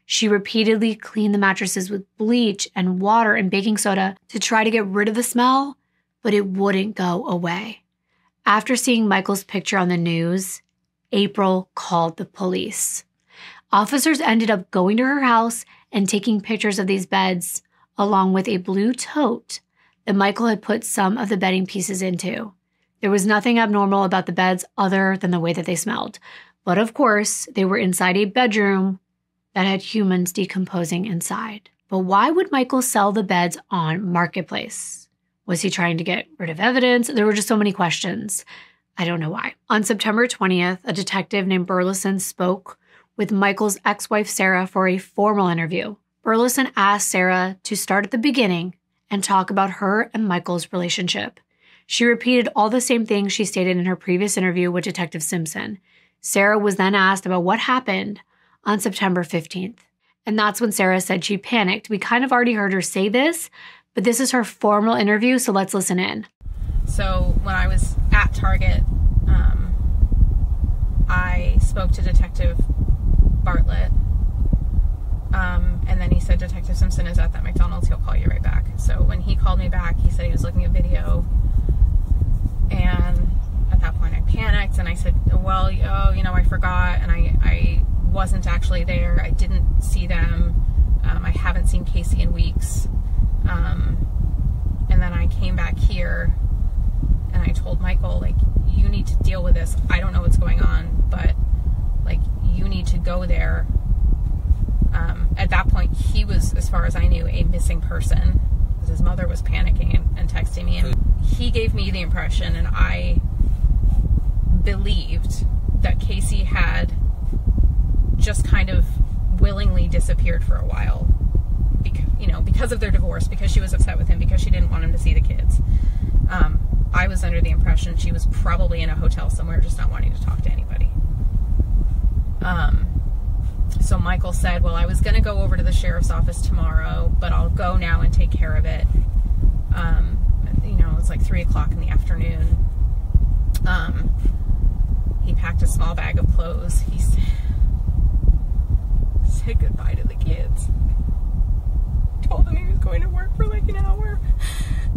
She repeatedly cleaned the mattresses with bleach and water and baking soda to try to get rid of the smell, but it wouldn't go away. After seeing Michael's picture on the news, April called the police. Officers ended up going to her house and taking pictures of these beds, along with a blue tote that Michael had put some of the bedding pieces into. There was nothing abnormal about the beds other than the way that they smelled. But of course, they were inside a bedroom that had humans decomposing inside. But why would Michael sell the beds on Marketplace? Was he trying to get rid of evidence? There were just so many questions. I don't know why. On September 20th, a detective named Burleson spoke with Michael's ex-wife Sarah for a formal interview. Burleson asked Sarah to start at the beginning and talk about her and Michael's relationship. She repeated all the same things she stated in her previous interview with Detective Simpson. Sarah was then asked about what happened on September 15th. And that's when Sarah said she panicked. We kind of already heard her say this, but this is her formal interview, so let's listen in. So when I was at Target, I spoke to Detective Bartlett, and then he said, Detective Simpson is at that McDonald's, he'll call you right back. So when he called me back, he said he was looking at video, and at that point I panicked, and I said, well, I forgot, and I wasn't actually there, I didn't see them, I haven't seen Casey in weeks, and then I came back here, and I told Michael, like, you need to deal with this, I don't know what's going on, but, like, you need to go there. At that point, he was, as far as I knew, a missing person, because his mother was panicking and texting me, and he gave me the impression, and I believed that Casey had just kind of willingly disappeared for a while, because of their divorce, because she was upset with him, because she didn't want him to see the kids. I was under the impression she was probably in a hotel somewhere, just not wanting to talk to anybody. So Michael said, well, I was going to go over to the sheriff's office tomorrow, but I'll go now and take care of it. It was like 3 o'clock in the afternoon. He packed a small bag of clothes. He said goodbye to the kids. Told them he was going to work for like an hour,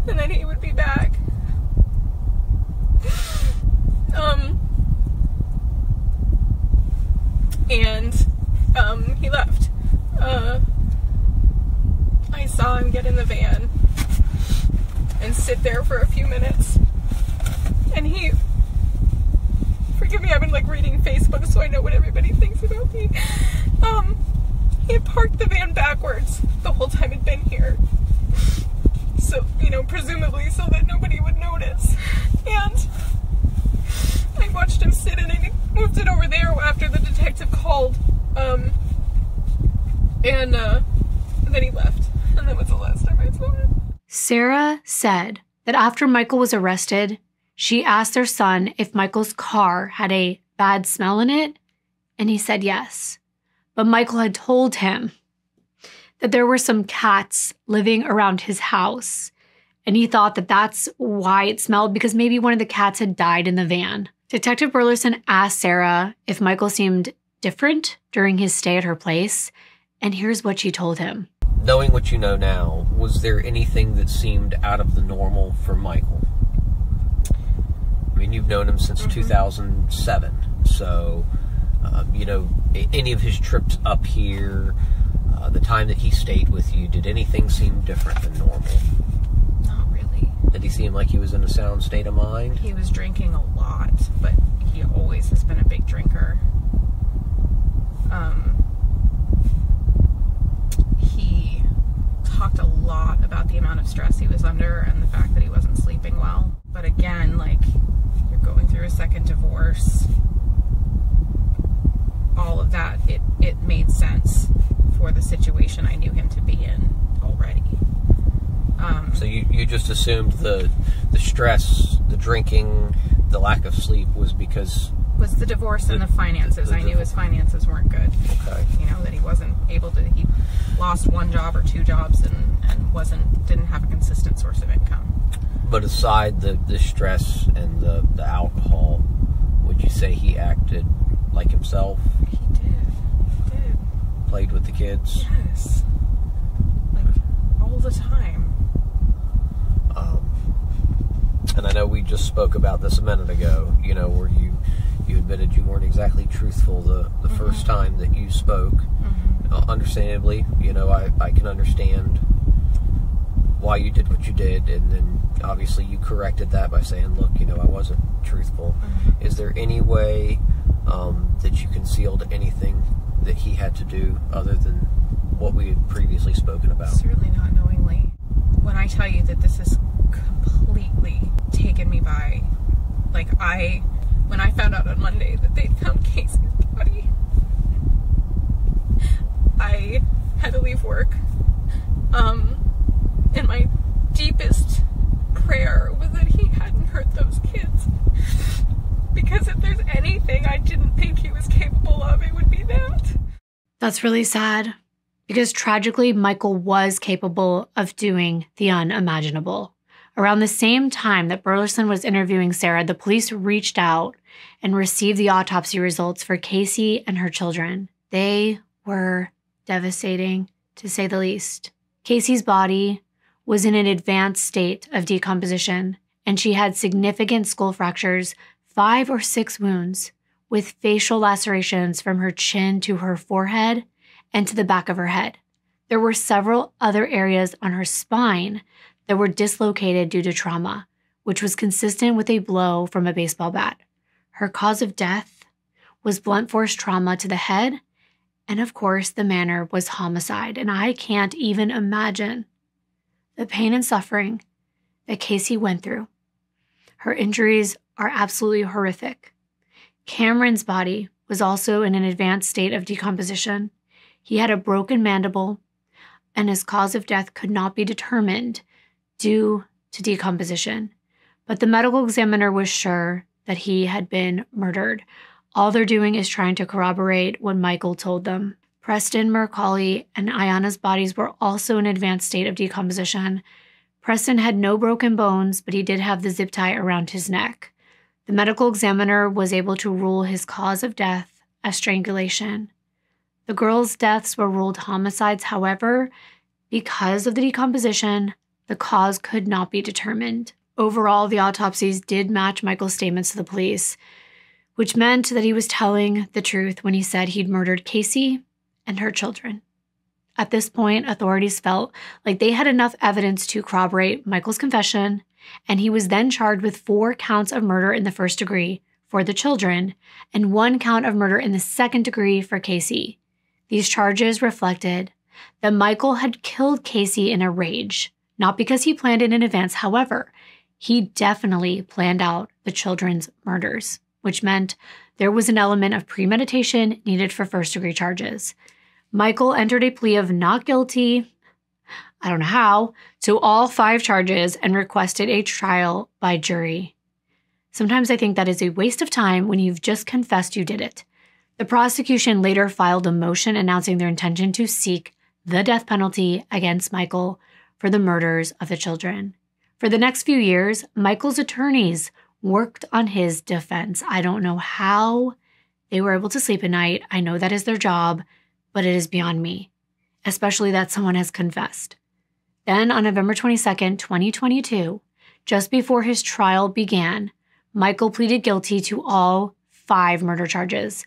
and then he would be back. He left. I saw him get in the van and sit there for a few minutes, and forgive me, I've been like reading Facebook so I know what everybody thinks about me. He had parked the van backwards the whole time he'd been here. So, presumably so that nobody would notice. And I watched him sit and I moved it over there after the detective called. And then he left. And that was the last time I saw him. Sarah said that after Michael was arrested, she asked their son if Michael's car had a bad smell in it, and he said yes. But Michael had told him that there were some cats living around his house, and he thought that that's why it smelled, because maybe one of the cats had died in the van. Detective Burleson asked Sarah if Michael seemed different during his stay at her place, and here's what she told him. Knowing what you know now, was there anything that seemed out of the normal for Michael? I mean, you've known him since 2007, so, any of his trips up here, the time that he stayed with you, did anything seem different than normal? Not really. Did he seem like he was in a sound state of mind? He was drinking a lot, but he always has been a big drinker. He talked a lot about the amount of stress he was under and the fact that he wasn't sleeping well. But again, like, you're going through a second divorce. All of that, it made sense for the situation I knew him to be in already. So you just assumed the stress, the drinking, the lack of sleep was because... Was the divorce and the finances. I knew his finances weren't good. Okay. That he wasn't able to, he lost one job or two jobs and didn't have a consistent source of income. But aside the stress and the alcohol, would you say he acted like himself? He did. Played with the kids? Yes. Like, all the time. And I know we just spoke about this a minute ago, where you admitted you weren't exactly truthful the first time that you spoke. Understandably, I can understand why you did what you did, and then obviously you corrected that by saying, look, I wasn't truthful. Is there any way that you concealed anything that he had to do other than what we had previously spoken about? Certainly not knowingly. When I tell you that this has completely taken me by, like, when I found out on Monday that they'd found Casey's body, I had to leave work. And my deepest prayer was that he hadn't hurt those kids. Because if there's anything I didn't think he was capable of, it would be that. That's really sad, because tragically, Michael was capable of doing the unimaginable. Around the same time that Burleson was interviewing Sarah, the police reached out and received the autopsy results for Casey and her children. They were devastating, to say the least. Casey's body was in an advanced state of decomposition, and she had significant skull fractures, 5 or 6 wounds, with facial lacerations from her chin to her forehead and to the back of her head. There were several other areas on her spine that were dislocated due to trauma, which was consistent with a blow from a baseball bat. Her cause of death was blunt force trauma to the head, and of course, the manner was homicide. And I can't even imagine the pain and suffering that Casey went through. Her injuries are absolutely horrific. Cameron's body was also in an advanced state of decomposition. He had a broken mandible, and his cause of death could not be determined due to decomposition. But the medical examiner was sure that he had been murdered. All they're doing is trying to corroborate what Michael told them. Preston, Macaulay, and Ayanna's bodies were also in an advanced state of decomposition. Preston had no broken bones, but he did have the zip tie around his neck. The medical examiner was able to rule his cause of death as strangulation. The girls' deaths were ruled homicides, however, because of the decomposition, the cause could not be determined. Overall, the autopsies did match Michael's statements to the police, which meant that he was telling the truth when he said he'd murdered Casey and her children. At this point, authorities felt like they had enough evidence to corroborate Michael's confession, and he was then charged with 4 counts of murder in the first degree for the children and 1 count of murder in the second degree for Casey. These charges reflected that Michael had killed Casey in a rage, not because he planned it in advance. However, he definitely planned out the children's murders, which meant there was an element of premeditation needed for first-degree charges. Michael entered a plea of not guilty, I don't know how, to all 5 charges and requested a trial by jury. Sometimes I think that is a waste of time when you've just confessed you did it. The prosecution later filed a motion announcing their intention to seek the death penalty against Michael for the murders of the children. For the next few years, Michael's attorneys worked on his defense. I don't know how they were able to sleep at night. I know that is their job, but it is beyond me, especially that someone has confessed. Then on November 22nd, 2022, just before his trial began, Michael pleaded guilty to all 5 murder charges.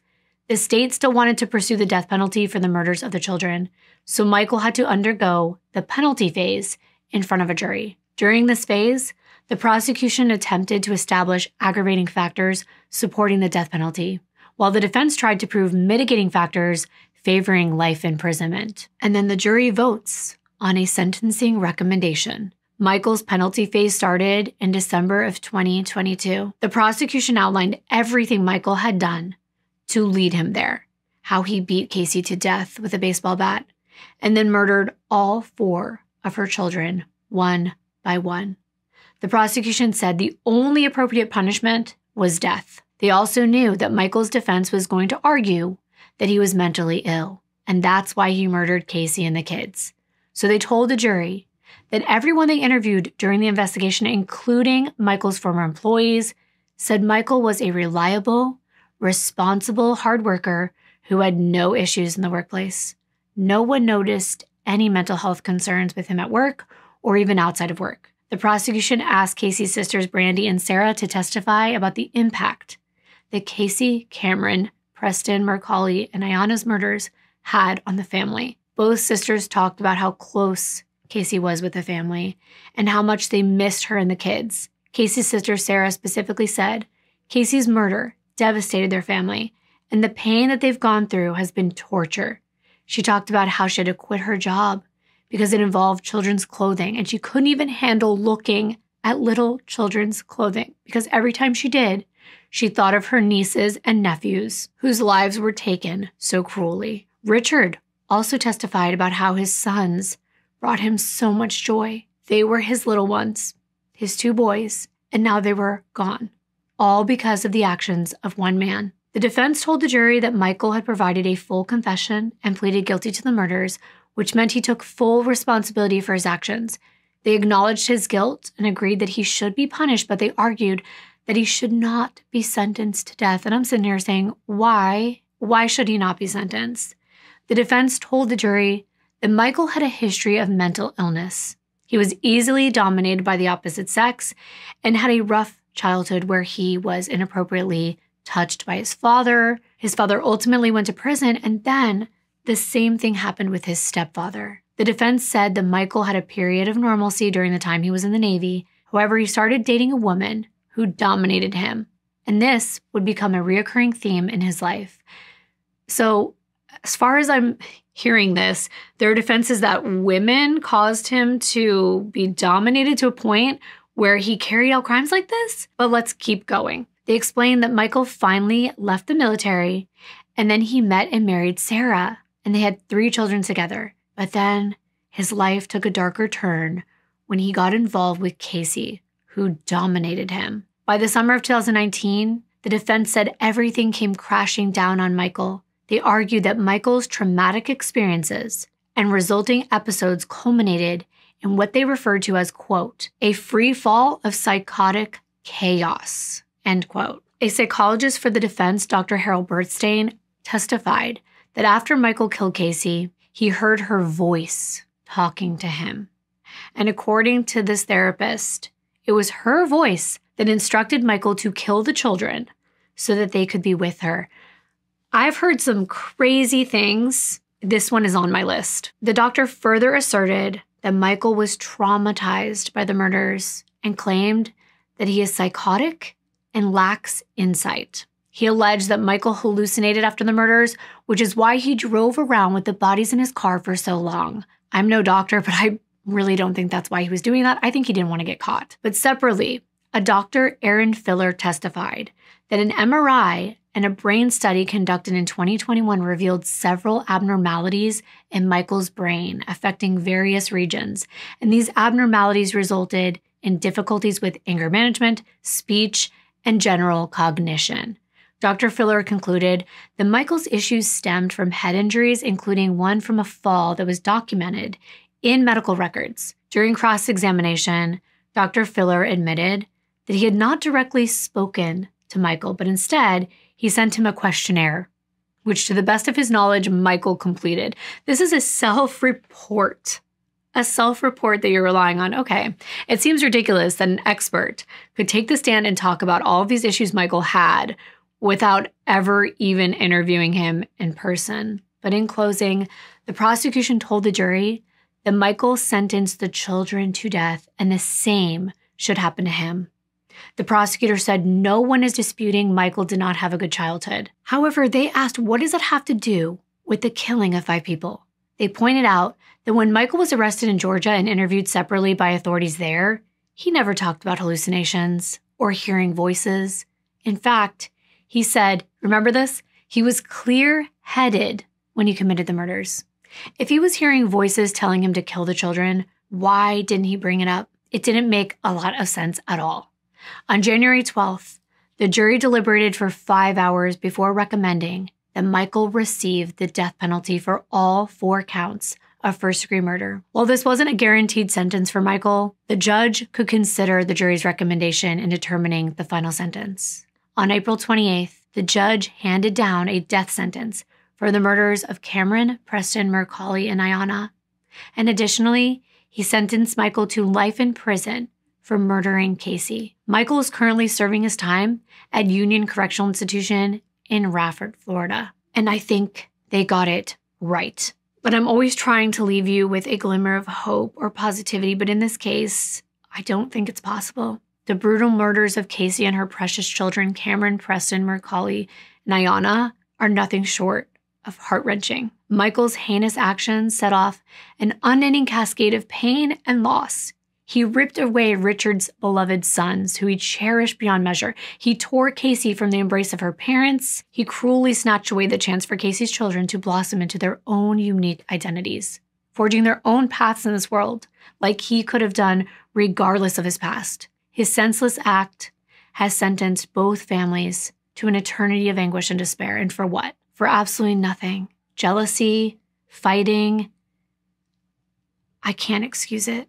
The state still wanted to pursue the death penalty for the murders of the children, so Michael had to undergo the penalty phase in front of a jury. During this phase, the prosecution attempted to establish aggravating factors supporting the death penalty, while the defense tried to prove mitigating factors favoring life imprisonment. And then the jury votes on a sentencing recommendation. Michael's penalty phase started in December of 2022. The prosecution outlined everything Michael had done to lead him there, how he beat Casey to death with a baseball bat, and then murdered all 4 of her children, one by one. The prosecution said the only appropriate punishment was death. They also knew that Michael's defense was going to argue that he was mentally ill, and that's why he murdered Casey and the kids. So they told the jury that everyone they interviewed during the investigation, including Michael's former employees, said Michael was a reliable, responsible hard worker who had no issues in the workplace. No one noticed any mental health concerns with him at work or even outside of work. The prosecution asked Casey's sisters Brandy and Sarah to testify about the impact that Casey, Cameron, Preston, Macaulay, and Ayanna's murders had on the family. Both sisters talked about how close Casey was with the family and how much they missed her and the kids. Casey's sister Sarah specifically said Casey's murder devastated their family, and the pain that they've gone through has been torture. She talked about how she had to quit her job because it involved children's clothing, and she couldn't even handle looking at little children's clothing because every time she did, she thought of her nieces and nephews whose lives were taken so cruelly. Richard also testified about how his sons brought him so much joy. They were his little ones, his 2 boys, and now they were gone, all because of the actions of one man. The defense told the jury that Michael had provided a full confession and pleaded guilty to the murders, which meant he took full responsibility for his actions. They acknowledged his guilt and agreed that he should be punished, but they argued that he should not be sentenced to death. And I'm sitting here saying, why? Why should he not be sentenced? The defense told the jury that Michael had a history of mental illness. He was easily dominated by the opposite sex and had a rough childhood where he was inappropriately touched by his father. His father ultimately went to prison, and then the same thing happened with his stepfather. The defense said that Michael had a period of normalcy during the time he was in the Navy. However, he started dating a woman who dominated him, and this would become a reoccurring theme in his life. So, as far as I'm hearing this, their defense is that women caused him to be dominated to a point where he carried out crimes like this? But let's keep going. They explained that Michael finally left the military, and then he met and married Sarah. and they had 3 children together. But then his life took a darker turn when he got involved with Casey, who dominated him. By the summer of 2019, the defense said everything came crashing down on Michael. They argued that Michael's traumatic experiences and resulting episodes culminated in what they referred to as, quote, a free fall of psychotic chaos, end quote. A psychologist for the defense, Dr. Harold Berthstein, testified that after Michael killed Casey, he heard her voice talking to him. And according to this therapist, it was her voice that instructed Michael to kill the children so that they could be with her. I've heard some crazy things. This one is on my list. The doctor further asserted that Michael was traumatized by the murders and claimed that he is psychotic and lacks insight. He alleged that Michael hallucinated after the murders, which is why he drove around with the bodies in his car for so long. I'm no doctor, but I really don't think that's why he was doing that. I think he didn't want to get caught. But separately, a Dr. Aaron Filler testified that an MRI and a brain study conducted in 2021 revealed several abnormalities in Michael's brain affecting various regions. And these abnormalities resulted in difficulties with anger management, speech, and general cognition. Dr. Filler concluded that Michael's issues stemmed from head injuries, including one from a fall that was documented in medical records. During cross-examination, Dr. Filler admitted that he had not directly spoken to Michael, but instead, he sent him a questionnaire, which to the best of his knowledge, Michael completed. This is a self-report that you're relying on. Okay, it seems ridiculous that an expert could take the stand and talk about all of these issues Michael had without ever even interviewing him in person. But in closing, the prosecution told the jury that Michael sentenced the children to death and the same should happen to him. The prosecutor said no one is disputing Michael did not have a good childhood. However, they asked, what does it have to do with the killing of 5 people? They pointed out that when Michael was arrested in Georgia and interviewed separately by authorities there, he never talked about hallucinations or hearing voices. In fact, he said, remember this? He was clear-headed when he committed the murders. If he was hearing voices telling him to kill the children, why didn't he bring it up? It didn't make a lot of sense at all. On January 12th, the jury deliberated for 5 hours before recommending that Michael receive the death penalty for all 4 counts of first-degree murder. While this wasn't a guaranteed sentence for Michael, the judge could consider the jury's recommendation in determining the final sentence. On April 28th, the judge handed down a death sentence for the murders of Cameron, Preston, Macaulay, and Ayanna. And additionally, he sentenced Michael to life in prison for murdering Casey. Michael is currently serving his time at Union Correctional Institution in Rafford, Florida. And I think they got it right. But I'm always trying to leave you with a glimmer of hope or positivity, but in this case, I don't think it's possible. The brutal murders of Casey and her precious children, Cameron, Preston, Macaulay, and Ayanna, are nothing short of heart-wrenching. Michael's heinous actions set off an unending cascade of pain and loss. He ripped away Richard's beloved sons, who he cherished beyond measure. He tore Casey from the embrace of her parents. He cruelly snatched away the chance for Casey's children to blossom into their own unique identities, forging their own paths in this world, like he could have done regardless of his past. His senseless act has sentenced both families to an eternity of anguish and despair. And for what? For absolutely nothing. Jealousy, fighting. I can't excuse it.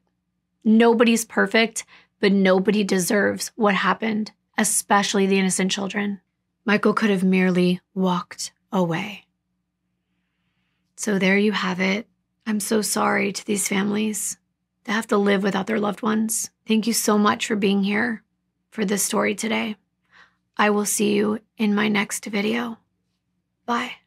Nobody's perfect, but nobody deserves what happened, especially the innocent children. Michael could have merely walked away. So there you have it. I'm so sorry to these families that have to live without their loved ones. Thank you so much for being here for this story today. I will see you in my next video. Bye.